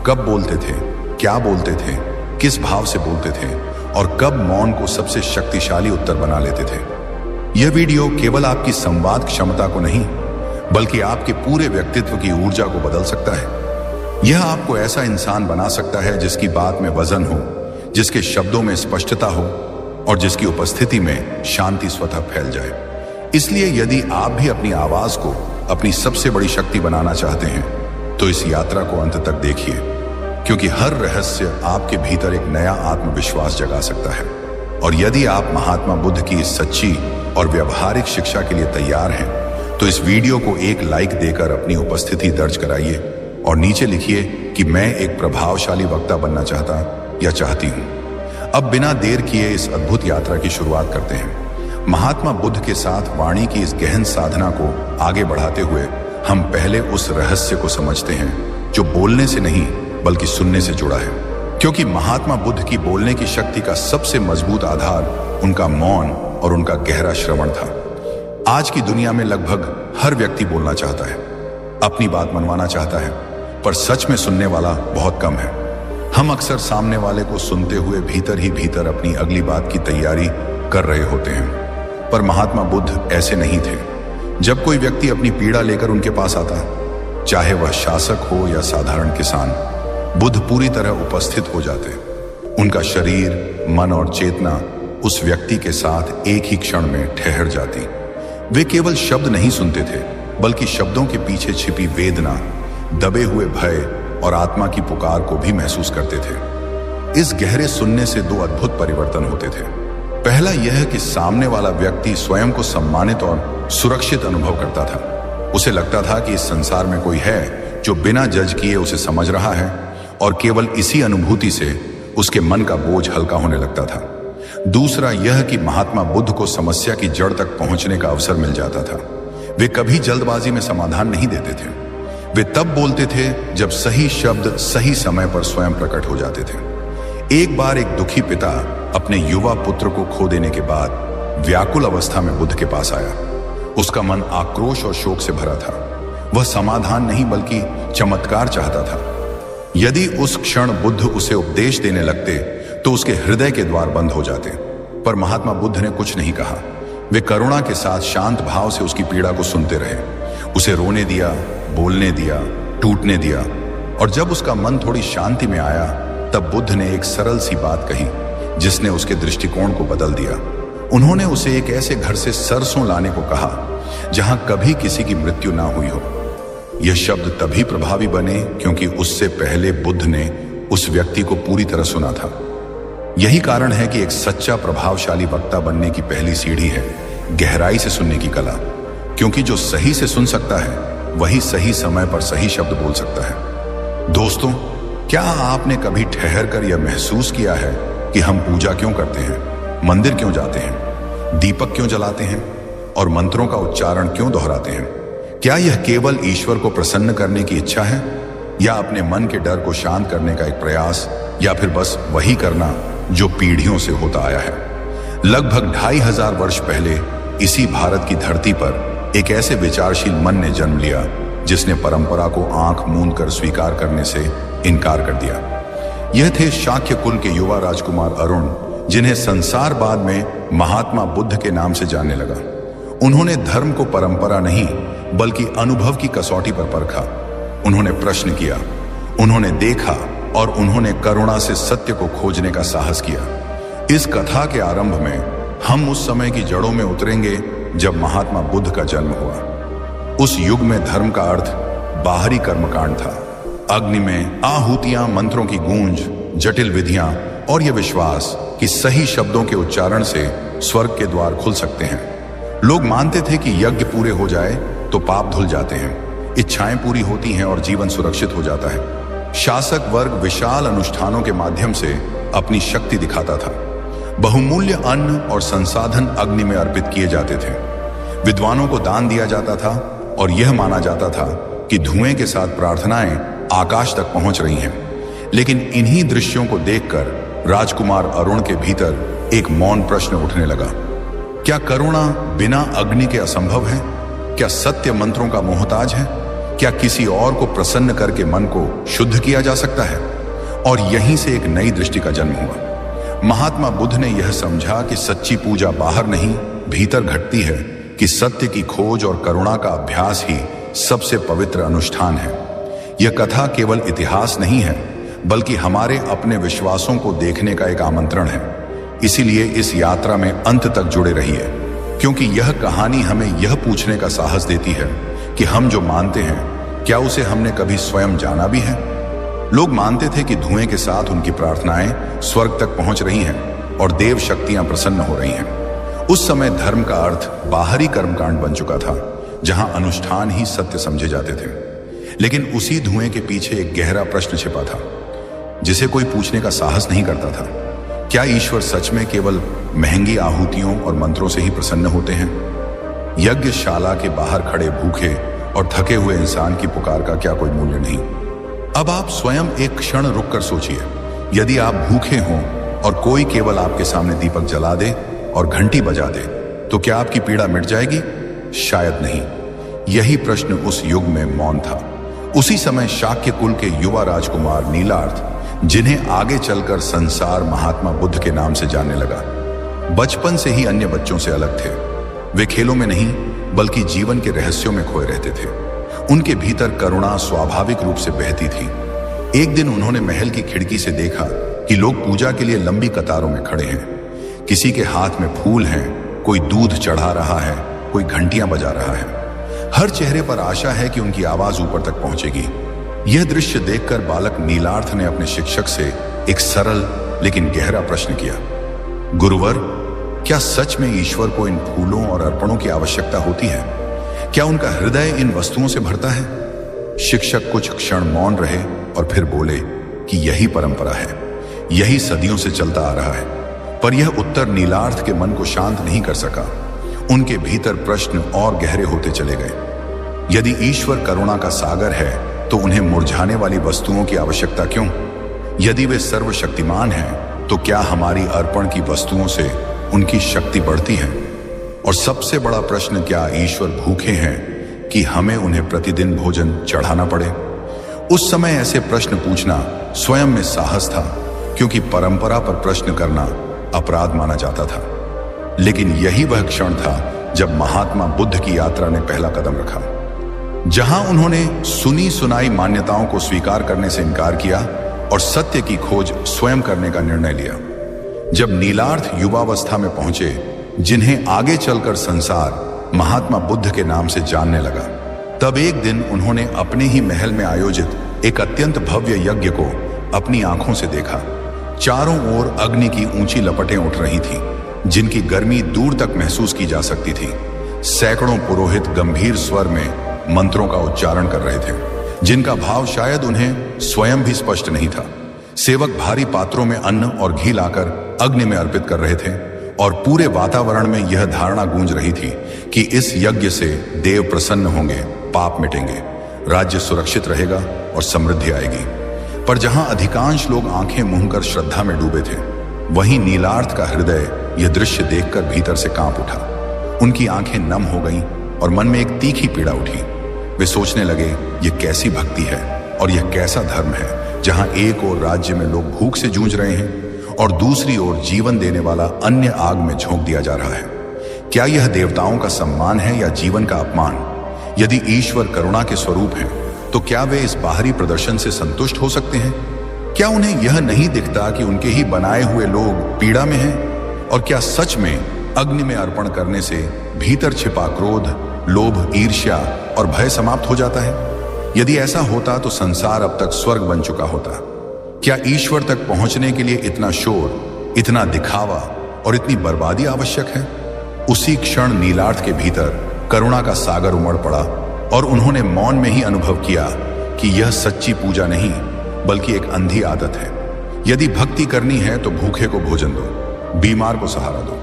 कब बोलते थे, क्या बोलते थे, किस भाव से बोलते थे और कब मौन को सबसे शक्तिशाली उत्तर बना लेते थे। यह वीडियो केवल आपकी संवाद क्षमता को नहीं, बल्कि आपके पूरे व्यक्तित्व की ऊर्जा को बदल सकता है। यह आपको ऐसा इंसान बना सकता है जिसकी बात में वजन हो, जिसके शब्दों में स्पष्टता हो और जिसकी उपस्थिति में शांति स्वतः फैल जाए। इसलिए यदि आप भी अपनी आवाज को अपनी सबसे बड़ी शक्ति बनाना चाहते हैं, तो इस यात्रा को अंत तक देखिए, क्योंकि हर रहस्य आपके भीतर एक नया आत्मविश्वास जगा सकता है। और यदि आप महात्मा बुद्ध की इस सच्ची और व्यवहारिक शिक्षा के लिए तैयार हैं, तो इस वीडियो को एक लाइक देकर अपनी उपस्थिति दर्ज कराइए और नीचे लिखिए कि मैं एक प्रभावशाली वक्ता बनना चाहता या चाहती हूं। अब बिना देर किए इस अद्भुत यात्रा की शुरुआत करते हैं। महात्मा बुद्ध के साथ वाणी की इस गहन साधना को आगे बढ़ाते हुए हम पहले उस रहस्य को समझते हैं जो बोलने से नहीं बल्कि सुनने से जुड़ा है, क्योंकि महात्मा बुद्ध की बोलने की शक्ति का सबसे मजबूत आधार उनका मौन और उनका गहरा श्रवण था। आज की दुनिया में लगभग हर व्यक्ति बोलना चाहता है, अपनी बात मनवाना चाहता है, पर सच में सुनने वाला बहुत कम है। हम अक्सर सामने वाले को सुनते हुए भीतर ही भीतर अपनी अगली बात की तैयारी कर रहे होते हैं, पर महात्मा बुद्ध ऐसे नहीं थे। जब कोई व्यक्ति अपनी पीड़ा लेकर उनके पास आता, चाहे वह शासक हो या साधारण किसान, बुद्ध पूरी तरह उपस्थित हो जाते। उनका शरीर, मन और चेतना उस व्यक्ति के साथ एक ही क्षण में ठहर जाती। वे केवल शब्द नहीं सुनते थे, बल्कि शब्दों के पीछे छिपी वेदना, दबे हुए भय और आत्मा की पुकार को भी महसूस करते थे। इस गहरे सुनने से दो अद्भुत परिवर्तन होते थे। पहला यह कि सामने वाला व्यक्ति स्वयं को सम्मानित और सुरक्षित अनुभव करता था। उसे लगता था कि इस संसार में कोई है जो बिना जज किए उसे समझ रहा है, और केवल इसी अनुभूति से उसके मन का बोझ हल्का होने लगता था। दूसरा यह कि महात्मा बुद्ध को समस्या की जड़ तक पहुंचने का अवसर मिल जाता था। वे कभी जल्दबाजी में समाधान नहीं देते थे। वे तब बोलते थे जब सही शब्द सही समय पर स्वयं प्रकट हो जाते थे। एक बार एक दुखी पिता अपने युवा पुत्र को खो देने के बाद व्याकुल अवस्था में बुद्ध के पास आया। उसका मन आक्रोश और शोक से भरा था। वह समाधान नहीं बल्कि चमत्कार चाहता था। यदि उस क्षण बुद्ध उसे उपदेश देने लगते तो उसके हृदय के द्वार बंद हो जाते, पर महात्मा बुद्ध ने कुछ नहीं कहा। वे करुणा के साथ शांत भाव से उसकी पीड़ा को सुनते रहे, उसे रोने दिया, बोलने दिया, टूटने दिया, और जब उसका मन थोड़ी शांति में आया तब बुद्ध ने एक सरल सी बात कही जिसने उसके दृष्टिकोण को बदल दिया। उन्होंने उसे एक ऐसे घर से सरसों लाने को कहा जहां कभी किसी की मृत्यु ना हुई हो। यह शब्द तभी प्रभावी बने क्योंकि उससे पहले बुद्ध ने उस व्यक्ति को पूरी तरह सुना था। यही कारण है कि एक सच्चा प्रभावशाली वक्ता बनने की पहली सीढ़ी है गहराई से सुनने की कला, क्योंकि जो सही से सुन सकता है वही सही समय पर सही शब्द बोल सकता है। दोस्तों, क्या आपने कभी ठहर कर यह महसूस किया है कि हम पूजा क्यों करते हैं, मंदिर क्यों जाते हैं, दीपक क्यों जलाते हैं और मंत्रों का उच्चारण क्यों दोहराते हैं? क्या यह केवल ईश्वर को प्रसन्न करने की इच्छा है, या अपने मन के डर को शांत करने का एक प्रयास, या फिर बस वही करना जो पीढ़ियों से होता आया है? लगभग 2500 वर्ष पहले इसी भारत की धरती पर एक ऐसे विचारशील मन ने जन्म लिया जिसने परंपरा को आंख मूंद कर स्वीकार करने से इनकार कर दिया। यह थे शाक्य कुल के युवा राजकुमार अरुण, जिन्हें संसार बाद में महात्मा बुद्ध के नाम से जानने लगा। उन्होंने धर्म को परंपरा नहीं बल्कि अनुभव की कसौटी पर परखा। उन्होंने प्रश्न किया, उन्होंने देखा और उन्होंने करुणा से सत्य को खोजने का साहस किया। इस कथा के आरंभ में हम उस समय की जड़ों में उतरेंगे जब महात्मा बुद्ध का जन्म हुआ। उस युग में धर्म का अर्थ बाहरी कर्मकांड था। अग्नि में आहुतियां, मंत्रों की गूंज, जटिल विधियां और यह विश्वास कि सही शब्दों के उच्चारण से स्वर्ग के द्वार खुल सकते हैं। लोग मानते थे कि यज्ञ पूरे हो जाए तो पाप धुल जाते हैं, इच्छाएं पूरी होती हैं और जीवन सुरक्षित हो जाता है। शासक वर्ग विशाल अनुष्ठानों के माध्यम से अपनी शक्ति दिखाता था। बहुमूल्य अन्न और संसाधन अग्नि में अर्पित किए जाते थे। विद्वानों को दान दिया जाता था और यह माना जाता था कि धुएं के साथ प्रार्थनाएं आकाश तक पहुंच रही हैं। लेकिन इन्हीं दृश्यों को देखकर राजकुमार अरुण के भीतर एक मौन प्रश्न उठने लगा। क्या करुणा बिना अग्नि के असंभव है? क्या सत्य मंत्रों का मोहताज है? क्या किसी और को प्रसन्न करके मन को शुद्ध किया जा सकता है? और यहीं से एक नई दृष्टि का जन्म हुआ। महात्मा बुद्ध ने यह समझा कि सच्ची पूजा बाहर नहीं भीतर घटती है, कि सत्य की खोज और करुणा का अभ्यास ही सबसे पवित्र अनुष्ठान है। यह कथा केवल इतिहास नहीं है बल्कि हमारे अपने विश्वासों को देखने का एक आमंत्रण है। इसीलिए इस यात्रा में अंत तक जुड़े रहिए, क्योंकि यह कहानी हमें यह पूछने का साहस देती है कि हम जो मानते हैं क्या उसे हमने कभी स्वयं जाना भी है? लोग मानते थे कि धुएं के साथ उनकी प्रार्थनाएं स्वर्ग तक पहुंच रही हैं और देव शक्तियां प्रसन्न हो रही हैं। उस समय धर्म का अर्थ बाहरी कर्मकांड बन चुका था, जहां अनुष्ठान ही सत्य समझे जाते थे। लेकिन उसी धुएं के पीछे एक गहरा प्रश्न छिपा था, जिसे कोई पूछने का साहस नहीं करता था। क्या ईश्वर सच में केवल महंगी आहुतियों और मंत्रों से ही प्रसन्न होते हैं? यज्ञशाला के बाहर खड़े भूखे और थके हुए इंसान की पुकार का क्या कोई मूल्य नहीं? अब आप स्वयं एक क्षण रुककर सोचिए, यदि आप भूखे हों और कोई केवल आपके सामने दीपक जला दे और घंटी बजा दे, तो क्या आपकी पीड़ा मिट जाएगी? शायद नहीं। यही प्रश्न उस युग में मौन था। उसी समय शाक्य कुल के युवा राजकुमार नीलार्थ, जिन्हें आगे चलकर संसार महात्मा बुद्ध के नाम से जानने लगा, बचपन से ही अन्य बच्चों से अलग थे। वे खेलों में नहीं बल्कि जीवन के रहस्यों में खोए रहते थे। उनके भीतर करुणा स्वाभाविक रूप से बहती थी। एक दिन उन्होंने महल की खिड़की से देखा कि लोग पूजा के लिए लंबी कतारों में खड़े हैं। किसी के हाथ में फूल हैं, कोई दूध चढ़ा रहा है, कोई घंटियां बजा रहा है। हर चेहरे पर आशा है कि उनकी आवाज ऊपर तक पहुंचेगी। यह दृश्य देखकर बालक नीलार्थ ने अपने शिक्षक से एक सरल लेकिन गहरा प्रश्न किया, गुरुवर, क्या सच में ईश्वर को इन फूलों और अर्पणों की आवश्यकता होती है? क्या उनका हृदय इन वस्तुओं से भरता है? शिक्षक कुछ क्षण मौन रहे और फिर बोले कि यही परंपरा है, यही सदियों से चलता आ रहा है। पर यह उत्तर नीलार्थ के मन को शांत नहीं कर सका। उनके भीतर प्रश्न और गहरे होते चले गए। यदि ईश्वर करुणा का सागर है, तो उन्हें मुरझाने वाली वस्तुओं की आवश्यकता क्यों? यदि वे सर्वशक्तिमान हैं, तो क्या हमारी अर्पण की वस्तुओं से उनकी शक्ति बढ़ती है? और सबसे बड़ा प्रश्न, क्या ईश्वर भूखे हैं कि हमें उन्हें प्रतिदिन भोजन चढ़ाना पड़े? उस समय ऐसे प्रश्न पूछना स्वयं में साहस था, क्योंकि परंपरा पर प्रश्न करना अपराध माना जाता था। लेकिन यही वह क्षण था जब महात्मा बुद्ध की यात्रा ने पहला कदम रखा, जहां उन्होंने सुनी सुनाई मान्यताओं को स्वीकार करने से इनकार किया और सत्य की खोज स्वयं करने का निर्णय लिया। जब नीलार्थ युवावस्था में पहुंचे, जिन्हें आगे चलकर संसार महात्मा बुद्ध के नाम से जानने लगा, तब एक दिन उन्होंने अपने ही महल में आयोजित एक अत्यंत भव्य यज्ञ को अपनी आंखों से देखा। चारों ओर अग्नि की ऊंची लपटें उठ रही थीं, जिनकी गर्मी दूर तक महसूस की जा सकती थी। सैकड़ों पुरोहित गंभीर स्वर में मंत्रों का उच्चारण कर रहे थे, जिनका भाव शायद उन्हें स्वयं भी स्पष्ट नहीं था। सेवक भारी पात्रों में अन्न और घी लाकर अग्नि में अर्पित कर रहे थे, और पूरे वातावरण में यह धारणा गूंज रही थी कि इस यज्ञ से देव प्रसन्न होंगे, पाप मिटेंगे, राज्य सुरक्षित रहेगा और समृद्धि आएगी। पर जहां अधिकांश लोग आंखें मूंदकर श्रद्धा में डूबे थे, वहीं नीलार्थ का हृदय यह दृश्य देखकर भीतर से कांप उठा। उनकी आंखें नम हो गईं और मन में एक तीखी पीड़ा उठी। वे सोचने लगे, यह कैसी भक्ति है और यह कैसा धर्म है, जहां एक ओर राज्य में लोग भूख से जूझ रहे हैं और दूसरी ओर जीवन देने वाला अन्य आग में झोंक दिया जा रहा है। क्या यह देवताओं का सम्मान है या जीवन का अपमान? यदि ईश्वर करुणा के स्वरूप हैं, तो क्या वे इस बाहरी प्रदर्शन से संतुष्ट हो सकते हैं? क्या उन्हें यह नहीं दिखता कि उनके ही बनाए हुए लोग पीड़ा में हैं? और क्या सच में अग्नि में अर्पण करने से भीतर छिपा क्रोध, लोभ, ईर्ष्या और भय समाप्त हो जाता है? यदि ऐसा होता तो संसार अब तक स्वर्ग बन चुका होता। क्या ईश्वर तक पहुंचने के लिए इतना शोर, इतना दिखावा और इतनी बर्बादी आवश्यक है? उसी क्षण नीलार्थ के भीतर करुणा का सागर उमड़ पड़ा और उन्होंने मौन में ही अनुभव किया कि यह सच्ची पूजा नहीं बल्कि एक अंधी आदत है। यदि भक्ति करनी है तो भूखे को भोजन दो, बीमार को सहारा दो,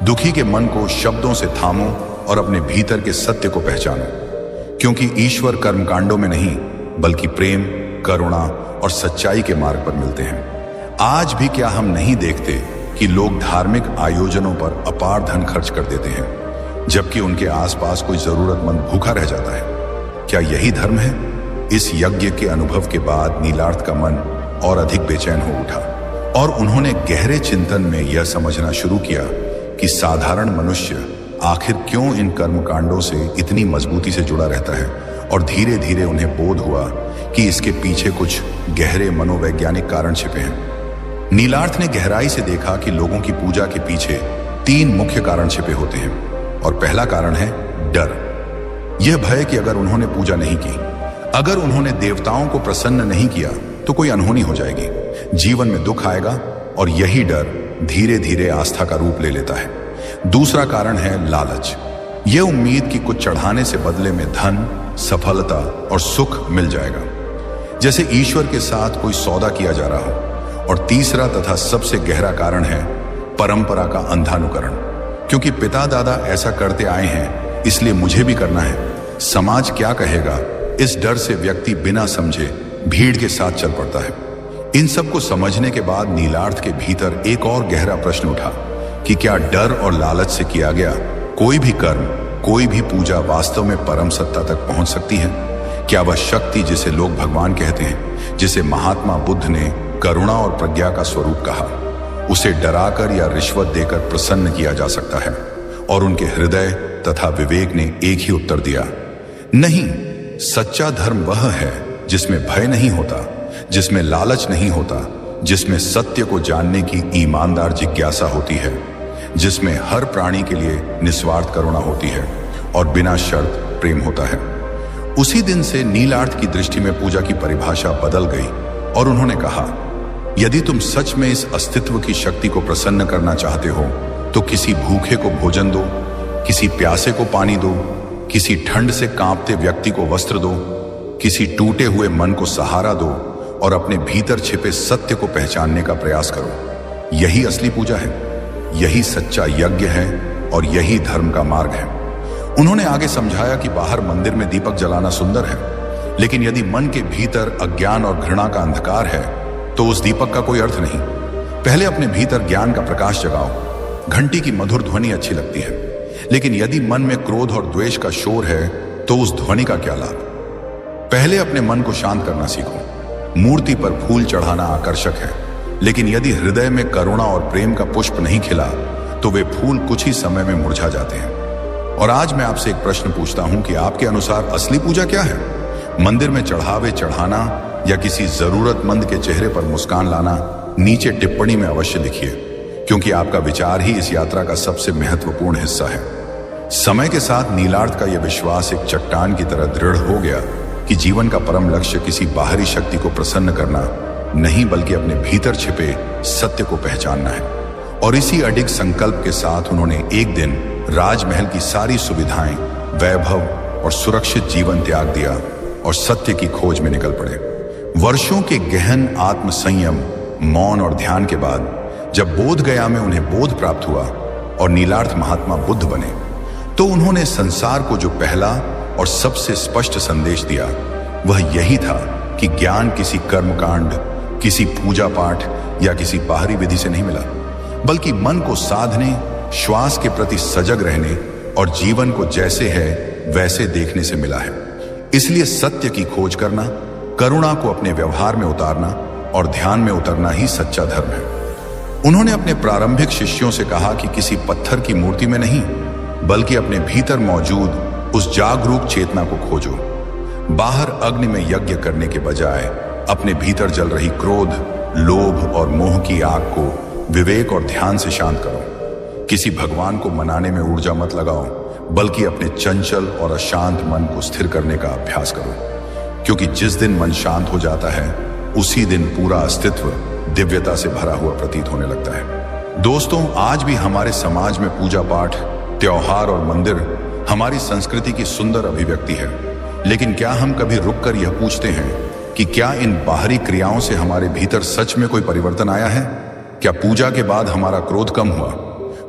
दुखी के मन को शब्दों से थामो और अपने भीतर के सत्य को पहचानो। क्योंकि ईश्वर कर्मकांडों में नहीं बल्कि प्रेम, करुणा और सच्चाई के मार्ग पर मिलते हैं। आज भी क्या हम नहीं देखते कि लोग धार्मिक आयोजनों पर अपार धन खर्च कर देते हैं, जबकि उनके आसपास कोई जरूरतमंद भूखा रह जाता है? क्या यही धर्म है? इस यज्ञ के अनुभव के बाद नीलार्थ का मन और अधिक बेचैन हो उठा और उन्होंने गहरे चिंतन में यह समझना शुरू किया कि साधारण मनुष्य आखिर क्यों इन कर्मकांडों से इतनी मजबूती से जुड़ा रहता है। और धीरे धीरे उन्हें बोध हुआ कि इसके पीछे कुछ गहरे मनोवैज्ञानिक कारण छिपे हैं। नीलार्थ ने गहराई से देखा कि लोगों की पूजा के पीछे 3 मुख्य कारण छिपे होते हैं, और पहला कारण है डर। यह भय कि अगर उन्होंने पूजा नहीं की, अगर उन्होंने देवताओं को प्रसन्न नहीं किया, तो कोई अनहोनी हो जाएगी, जीवन में दुख आएगा, और यही डर धीरे धीरे आस्था का रूप ले लेता है। दूसरा कारण है लालच। यह उम्मीद कि कुछ चढ़ाने से बदले में धन, सफलता और सुख मिल जाएगा, जैसे ईश्वर के साथ कोई सौदा किया जा रहा हो। और तीसरा तथा सबसे गहरा कारण है परंपरा का अंधानुकरण, क्योंकि पिता दादा ऐसा करते आए हैं इसलिए मुझे भी करना है। समाज क्या कहेगा, इस डर से व्यक्ति बिना समझे भीड़ के साथ चल पड़ता है। इन सब को समझने के बाद नीलार्थ के भीतर एक और गहरा प्रश्न उठा कि क्या डर और लालच से किया गया कोई भी कर्म, कोई भी पूजा वास्तव में परम सत्ता तक पहुंच सकती है? क्या वह शक्ति जिसे लोग भगवान कहते हैं, जिसे महात्मा बुद्ध ने करुणा और प्रज्ञा का स्वरूप कहा, उसे डराकर या रिश्वत देकर प्रसन्न किया जा सकता है? और उनके हृदय तथा विवेक ने एक ही उत्तर दिया, नहीं। सच्चा धर्म वह है जिसमें भय नहीं होता, जिसमें लालच नहीं होता, जिसमें सत्य को जानने की ईमानदार जिज्ञासा होती है, जिसमें हर प्राणी के लिए निस्वार्थ करुणा होती है और बिना शर्त प्रेम होता है। उसी दिन से नीलार्थ की दृष्टि में पूजा की परिभाषा बदल गई और उन्होंने कहा, यदि तुम सच में इस अस्तित्व की शक्ति को प्रसन्न करना चाहते हो तो किसी भूखे को भोजन दो, किसी प्यासे को पानी दो, किसी ठंड से कांपते व्यक्ति को वस्त्र दो, किसी टूटे हुए मन को सहारा दो और अपने भीतर छिपे सत्य को पहचानने का प्रयास करो। यही असली पूजा है, यही सच्चा यज्ञ है और यही धर्म का मार्ग है। उन्होंने आगे समझाया कि बाहर मंदिर में दीपक जलाना सुंदर है, लेकिन यदि मन के भीतर अज्ञान और घृणा का अंधकार है तो उस दीपक का कोई अर्थ नहीं। पहले अपने भीतर ज्ञान का प्रकाश जगाओ। घंटी की मधुर ध्वनि अच्छी लगती है, लेकिन यदि मन में क्रोध और द्वेष का शोर है तो उस ध्वनि का क्या लाभ? पहले अपने मन को शांत करना सीखो। मूर्ति पर फूल चढ़ाना आकर्षक है, लेकिन यदि हृदय में करुणा और प्रेम का पुष्प नहीं खिला तो वे फूल कुछ ही समय में मुरझा जाते हैं। और आज मैं आपसे एक प्रश्न पूछता हूं कि आपके अनुसार असली पूजा क्या है? मंदिर में चढ़ावे चढ़ाना या किसी जरूरतमंद के चेहरे पर मुस्कान लाना? नीचे टिप्पणी में अवश्य लिखिए, क्योंकि आपका विचार ही इस यात्रा का सबसे महत्वपूर्ण हिस्सा है। समय के साथ नीलार्थ का यह विश्वास एक चट्टान की तरह दृढ़ हो गया कि जीवन का परम लक्ष्य किसी बाहरी शक्ति को प्रसन्न करना नहीं, बल्कि अपने भीतर छिपे सत्य को पहचानना है। और इसी अडिग संकल्प के साथ उन्होंने एक दिन राजमहल की सारी सुविधाएं, वैभव और सुरक्षित जीवन त्याग दिया और सत्य की खोज में निकल पड़े। वर्षों के गहन आत्म संयम, मौन और ध्यान के बाद जब बोध गया में उन्हें बोध प्राप्त हुआ और नीलार्थ महात्मा बुद्ध बने, तो उन्होंने संसार को जो पहला और सबसे स्पष्ट संदेश दिया वह यही था कि ज्ञान किसी कर्मकांड, किसी पूजा पाठ या किसी बाहरी विधि से नहीं मिला, बल्कि मन को साधने, श्वास के प्रति सजग रहने और जीवन को जैसे है वैसे देखने से मिला है। इसलिए सत्य की खोज करना, करुणा को अपने व्यवहार में उतारना और ध्यान में उतरना ही सच्चा धर्म है। उन्होंने अपने प्रारंभिक शिष्यों से कहा कि किसी पत्थर की मूर्ति में नहीं, बल्कि अपने भीतर मौजूद उस जागरूक चेतना को खोजो। बाहर अग्नि में यज्ञ करने के बजाय अपने भीतर जल रही क्रोध, लोभ और मोह की आग को विवेक और ध्यान से शांत करो। किसी भगवान को मनाने में ऊर्जा मत लगाओ, बल्कि अपने चंचल और अशांत मन को स्थिर करने का अभ्यास करो, क्योंकि जिस दिन मन शांत हो जाता है उसी दिन पूरा अस्तित्व दिव्यता से भरा हुआ प्रतीत होने लगता है। दोस्तों, आज भी हमारे समाज में पूजा पाठ, त्योहार और मंदिर हमारी संस्कृति की सुंदर अभिव्यक्ति है, लेकिन क्या हम कभी रुककर यह पूछते हैं कि क्या इन बाहरी क्रियाओं से हमारे भीतर सच में कोई परिवर्तन आया है? क्या पूजा के बाद हमारा क्रोध कम हुआ,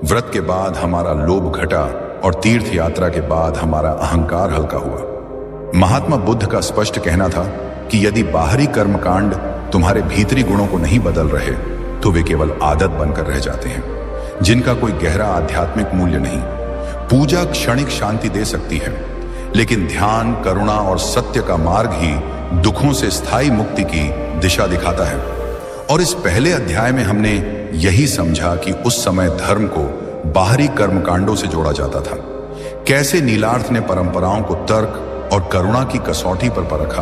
व्रत के बाद हमारा लोभ घटा और तीर्थ यात्रा के बाद हमारा अहंकार हल्का हुआ? महात्मा बुद्ध का स्पष्ट कहना था कि यदि बाहरी कर्मकांड तुम्हारे भीतरी गुणों को नहीं बदल रहे तो वे केवल आदत बनकर रह जाते हैं, जिनका कोई गहरा आध्यात्मिक मूल्य नहीं। पूजा क्षणिक शांति दे सकती है, लेकिन ध्यान, करुणा और सत्य का मार्ग ही दुखों से स्थायी मुक्ति की दिशा दिखाता है। और इस पहले अध्याय में हमने यही समझा कि उस समय धर्म को बाहरी कर्मकांडों से जोड़ा जाता था, कैसे नीलार्थ ने परंपराओं को तर्क और करुणा की कसौटी पर परखा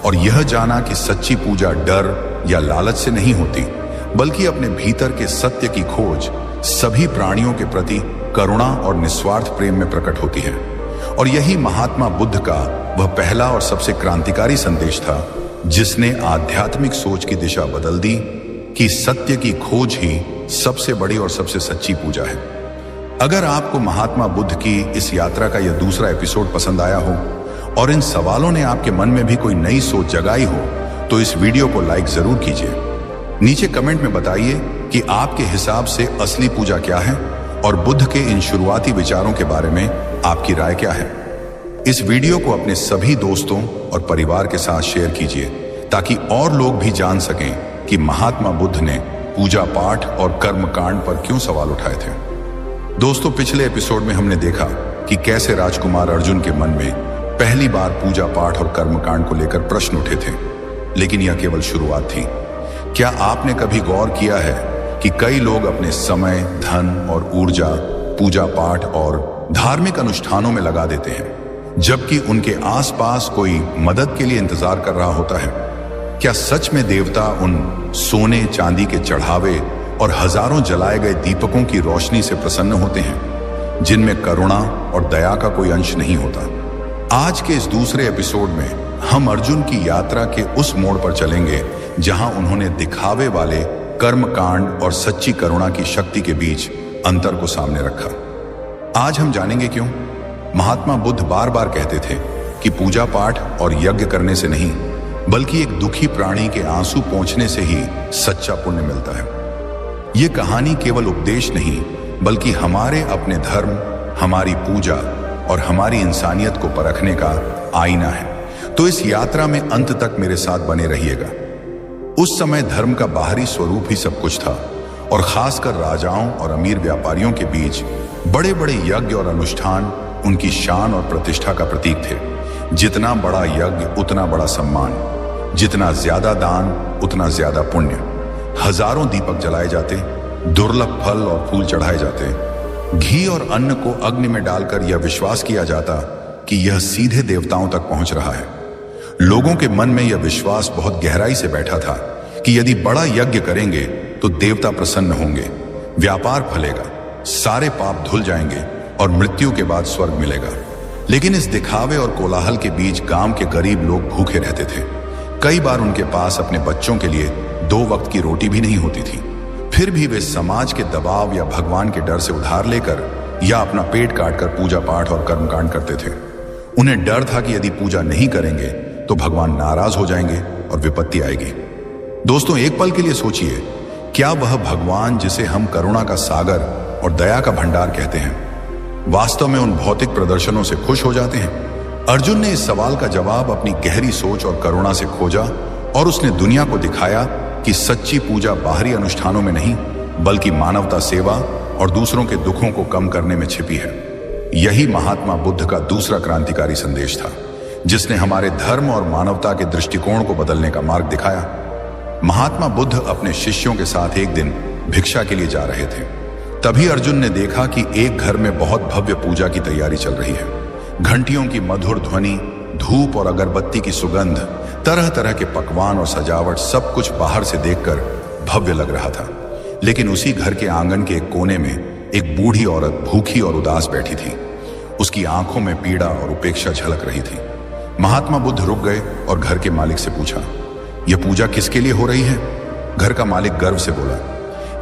और यह जाना कि सच्ची पूजा डर या लालच से नहीं होती, बल्कि अपने भीतर के सत्य की खोज सभी प्राणियों के प्रति करुणा और निस्वार्थ प्रेम में प्रकट होती है। और यही महात्मा बुद्ध का वह पहला और सबसे क्रांतिकारी संदेश था, जिसने आध्यात्मिक सोच की दिशा बदल दी कि सत्य की खोज ही सबसे बड़ी और सबसे सच्ची पूजा है। अगर आपको महात्मा बुद्ध की इस यात्रा का यह दूसरा एपिसोड पसंद आया हो और इन सवालों ने आपके मन में भी कोई नई सोच जगाई हो, तो इस वीडियो को लाइक जरूर कीजिए। नीचे कमेंट में बताइए कि आपके हिसाब से असली पूजा क्या है और बुद्ध के इन शुरुआती विचारों के बारे में आपकी राय क्या है। इस वीडियो को अपने सभी दोस्तों और परिवार के साथ शेयर कीजिए ताकि और लोग भी जान सकें कि महात्मा बुद्ध ने पूजा पाठ और कर्मकांड पर क्यों सवाल उठाए थे। दोस्तों, पिछले एपिसोड में हमने देखा कि कैसे राजकुमार अर्जुन के मन में पहली बार पूजा पाठ और कर्मकांड को लेकर प्रश्न उठे थे, लेकिन यह केवल शुरुआत थी। क्या आपने कभी गौर किया है कि कई लोग अपने समय, धन और ऊर्जा पूजा पाठ और धार्मिक अनुष्ठानों में लगा देते हैं, जबकि उनके आसपास कोई मदद के लिए इंतजार कर रहा होता है। क्या सच में देवता उन सोने चांदी के चढ़ावे और हजारों जलाए गए दीपकों की रोशनी से प्रसन्न होते हैं, जिनमें करुणा और दया का कोई अंश नहीं होता? आज के इस दूसरे एपिसोड में हम अर्जुन की यात्रा के उस मोड़ पर चलेंगे जहां उन्होंने दिखावे वाले कर्मकांड और सच्ची करुणा की शक्ति के बीच अंतर को सामने रखा। आज हम जानेंगे क्यों महात्मा बुद्ध बार बार कहते थे कि पूजा पाठ और यज्ञ करने से नहीं, बल्कि एक दुखी प्राणी के आंसू पोंछने से ही सच्चा पुण्य मिलता है। ये कहानी केवल उपदेश नहीं, बल्कि हमारे अपने धर्म, हमारी पूजा और हमारी इंसानियत को परखने का आईना है। तो इस यात्रा में अंत तक मेरे साथ बने रहिएगा। उस समय धर्म का बाहरी स्वरूप ही सब कुछ था और खासकर राजाओं और अमीर व्यापारियों के बीच बड़े बड़े यज्ञ और अनुष्ठान उनकी शान और प्रतिष्ठा का प्रतीक थे। जितना बड़ा यज्ञ उतना बड़ा सम्मान, जितना ज्यादा दान उतना ज्यादा पुण्य। हजारों दीपक जलाए जाते, दुर्लभ फल और फूल चढ़ाए जाते, घी और अन्न को अग्नि में डालकर यह विश्वास किया जाता कि यह सीधे देवताओं तक पहुंच रहा है। लोगों के मन में यह विश्वास बहुत गहराई से बैठा था कि यदि बड़ा यज्ञ करेंगे तो देवता प्रसन्न होंगे, व्यापार फलेगा, सारे पाप धुल जाएंगे और मृत्यु के बाद स्वर्ग मिलेगा। लेकिन इस दिखावे और कोलाहल के बीच गांव के गरीब लोग भूखे रहते थे। कई बार उनके पास अपने बच्चों के लिए 2 वक्त की रोटी भी नहीं होती थी। फिर भी वे समाज के दबाव या भगवान के डर से उधार लेकर या अपना पेट काटकर पूजा पाठ और कर्मकांड करते थे। उन्हें डर था कि यदि पूजा नहीं करेंगे तो भगवान नाराज हो जाएंगे और विपत्ति आएगी। दोस्तों, एक पल के लिए सोचिए, क्या वह भगवान जिसे हम करुणा का सागर और दया का भंडार कहते हैं, वास्तव में उन भौतिक प्रदर्शनों से खुश हो जाते हैं? अर्जुन ने इस सवाल का जवाब अपनी गहरी सोच और करुणा से खोजा और उसने दुनिया को दिखाया कि सच्ची पूजा बाहरी अनुष्ठानों में नहीं, बल्कि मानवता सेवा और दूसरों के दुखों को कम करने में छिपी है। यही महात्मा बुद्ध का दूसरा क्रांतिकारी संदेश था, जिसने हमारे धर्म और मानवता के दृष्टिकोण को बदलने का मार्ग दिखाया। महात्मा बुद्ध अपने शिष्यों के साथ एक दिन भिक्षा के लिए जा रहे थे। तभी अर्जुन ने देखा कि एक घर में बहुत भव्य पूजा की तैयारी चल रही है। घंटियों की मधुर ध्वनि, धूप और अगरबत्ती की सुगंध, तरह तरह के पकवान और सजावट, सब कुछ बाहर से देखकर भव्य लग रहा था। लेकिन उसी घर के आंगन के एक कोने में एक बूढ़ी औरत भूखी और उदास बैठी थी। उसकी आंखों में पीड़ा और उपेक्षा झलक रही थी। महात्मा बुद्ध रुक गए और घर के मालिक से पूछा, यह पूजा किसके लिए हो रही है? घर का मालिक गर्व से बोला,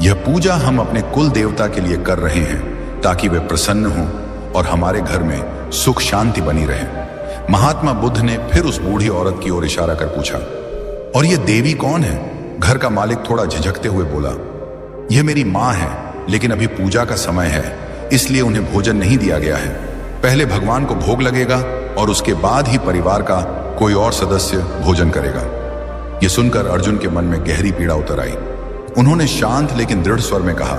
यह पूजा हम अपने कुल देवता के लिए कर रहे हैं ताकि वे प्रसन्न हों और हमारे घर में सुख शांति बनी रहे। महात्मा बुद्ध ने फिर उस बूढ़ी औरत की ओर इशारा कर पूछा, और यह देवी कौन है? घर का मालिक थोड़ा झिझकते हुए बोला, यह मेरी माँ है, लेकिन अभी पूजा का समय है, इसलिए उन्हें भोजन नहीं दिया गया है। पहले भगवान को भोग लगेगा और उसके बाद ही परिवार का कोई और सदस्य भोजन करेगा। यह सुनकर अर्जुन के मन में गहरी पीड़ा उतर आई। उन्होंने शांत लेकिन दृढ़ स्वर में कहा,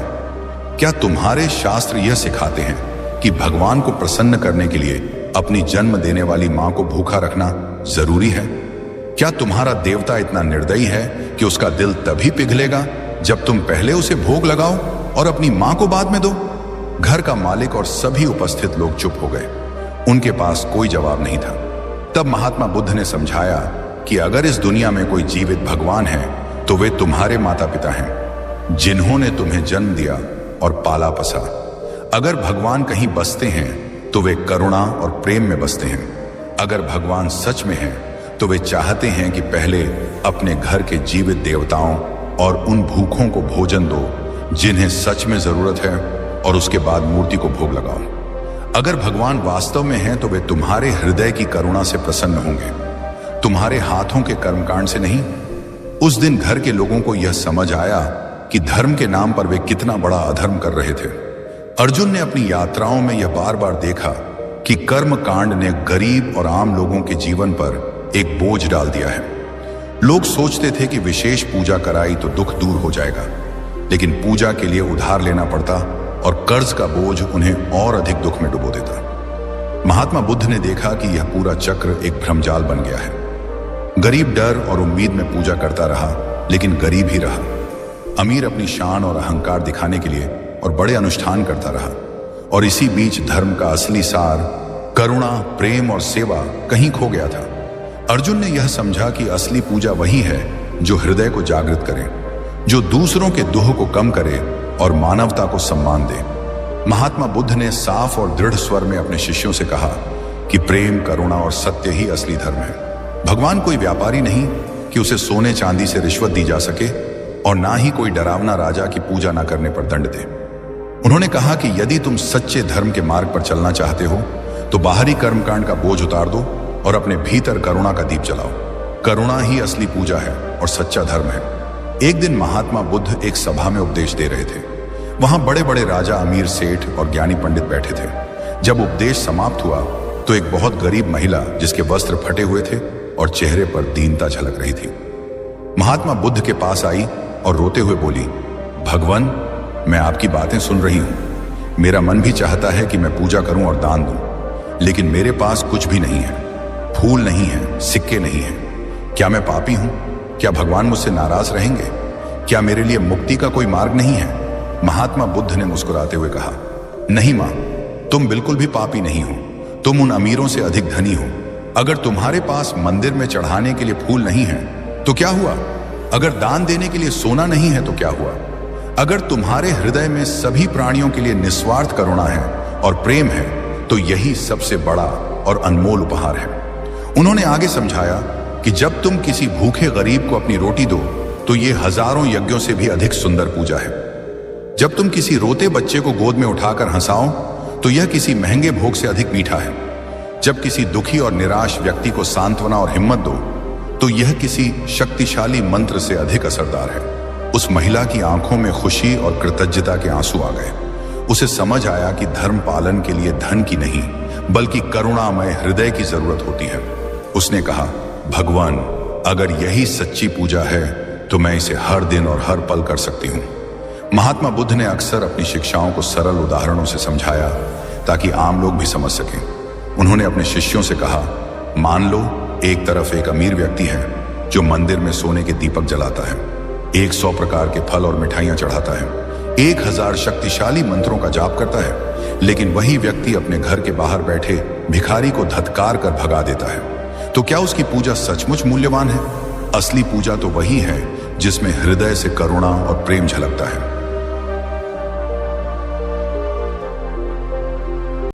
क्या तुम्हारे शास्त्र यह सिखाते हैं कि भगवान को प्रसन्न करने के लिए अपनी जन्म देने वाली मां को भूखा रखना जरूरी है? क्या तुम्हारा देवता इतना निर्दयी है कि उसका दिल तभी पिघलेगा जब तुम पहले उसे भोग लगाओ और अपनी मां को बाद में दो? घर का मालिक और सभी उपस्थित लोग चुप हो गए। उनके पास कोई जवाब नहीं था। तब महात्मा बुद्ध ने समझाया कि अगर इस दुनिया में कोई जीवित भगवान है तो वे तुम्हारे माता पिता हैं, जिन्होंने तुम्हें जन्म दिया और पाला पसा। अगर भगवान कहीं बसते हैं तो वे करुणा और प्रेम में बसते हैं। अगर भगवान सच में हैं तो वे चाहते हैं कि पहले अपने घर के जीवित देवताओं और उन भूखों को भोजन दो जिन्हें सच में जरूरत है, और उसके बाद मूर्ति को भोग लगाओ। अगर भगवान वास्तव में हैं तो वे तुम्हारे हृदय की करुणा से प्रसन्न होंगे, तुम्हारे हाथों के कर्मकांड से नहीं। उस दिन घर के लोगों को यह समझ आया कि धर्म के नाम पर वे कितना बड़ा अधर्म कर रहे थे। अर्जुन ने अपनी यात्राओं में यह बार बार देखा कि कर्म कांड ने गरीब और आम लोगों के जीवन पर एक बोझ डाल दिया है। लोग सोचते थे कि विशेष पूजा कराई तो दुख दूर हो जाएगा, लेकिन पूजा के लिए उधार लेना पड़ता और कर्ज का बोझ उन्हें और अधिक दुख में डुबो देता। महात्मा बुद्ध ने देखा कि यह पूरा चक्र एक भ्रमजाल बन गया है। गरीब डर और उम्मीद में पूजा करता रहा, लेकिन गरीब ही रहा। अमीर अपनी शान और अहंकार दिखाने के लिए और बड़े अनुष्ठान करता रहा, और इसी बीच धर्म का असली सार, करुणा, प्रेम और सेवा कहीं खो गया था। अर्जुन ने यह समझा कि असली पूजा वही है जो हृदय को जागृत करे, जो दूसरों के दुख को कम करे और मानवता को सम्मान दे। महात्मा बुद्ध ने साफ और दृढ़ स्वर में अपने शिष्यों से कहा कि प्रेम, करुणा और सत्य ही असली धर्म है। भगवान कोई व्यापारी नहीं कि उसे सोने चांदी से रिश्वत दी जा सके, और ना ही कोई डरावना राजा की पूजा ना करने पर दंड दे। उन्होंने कहा कि यदि तुम सच्चे धर्म के मार्ग पर चलना चाहते हो तो बाहरी कर्मकांड का बोझ उतार दो और अपने भीतर करुणा का दीप जलाओ। करुणा ही असली पूजा है और सच्चा धर्म है। एक दिन महात्मा बुद्ध एक सभा में उपदेश दे रहे थे। वहां बड़े बड़े राजा, अमीर, सेठ और ज्ञानी पंडित बैठे थे। जब उपदेश समाप्त हुआ तो एक बहुत गरीब महिला, जिसके वस्त्र फटे हुए थे और चेहरे पर दीनता झलक रही थी, महात्मा बुद्ध के पास आई और रोते हुए बोली, भगवान, मैं आपकी बातें सुन रही हूं। मेरा मन भी चाहता है कि मैं पूजा करूं और दान दूं, लेकिन मेरे पास कुछ भी नहीं है। फूल नहीं है, सिक्के नहीं है। क्या मैं पापी हूं? क्या भगवान मुझसे नाराज रहेंगे? क्या मेरे लिए मुक्ति का कोई मार्ग नहीं है? महात्मा बुद्ध ने मुस्कुराते हुए कहा, नहीं मां, तुम बिल्कुल भी पापी नहीं हो। तुम उन अमीरों से अधिक धनी हो। अगर तुम्हारे पास मंदिर में चढ़ाने के लिए फूल नहीं है तो क्या हुआ? अगर दान देने के लिए सोना नहीं है तो क्या हुआ? अगर तुम्हारे हृदय में सभी प्राणियों के लिए निस्वार्थ करुणा है और प्रेम है तो यही सबसे बड़ा और अनमोल उपहार है। उन्होंने आगे समझाया कि जब तुम किसी भूखे गरीब को अपनी रोटी दो तो यह हजारों यज्ञों से भी अधिक सुंदर पूजा है। जब तुम किसी रोते बच्चे को गोद में उठाकर हंसाओ तो यह किसी महंगे भोग से अधिक मीठा है। जब किसी दुखी और निराश व्यक्ति को सांत्वना और हिम्मत दो तो यह किसी शक्तिशाली मंत्र से अधिक असरदार है। उस महिला की आंखों में खुशी और कृतज्ञता के आंसू आ गए। उसे समझ आया कि धर्म पालन के लिए धन की नहीं बल्कि करुणामय हृदय की जरूरत होती है। उसने कहा, भगवान, अगर यही सच्ची पूजा है तो मैं इसे हर दिन और हर पल कर सकती हूँ। महात्मा बुद्ध ने अक्सर अपनी शिक्षाओं को सरल उदाहरणों से समझाया ताकि आम लोग भी समझ सकें। उन्होंने अपने शिष्यों से कहा, मान लो एक तरफ एक अमीर व्यक्ति है जो मंदिर में सोने के दीपक जलाता है, 100 प्रकार के फल और मिठाइयां चढ़ाता है, 1000 शक्तिशाली मंत्रों का जाप करता है, लेकिन वही व्यक्ति अपने घर के बाहर बैठे भिखारी को धत्कार कर भगा देता है। तो क्या उसकी पूजा सचमुच मूल्यवान है? असली पूजा तो वही है जिसमें हृदय से करुणा और प्रेम झलकता है।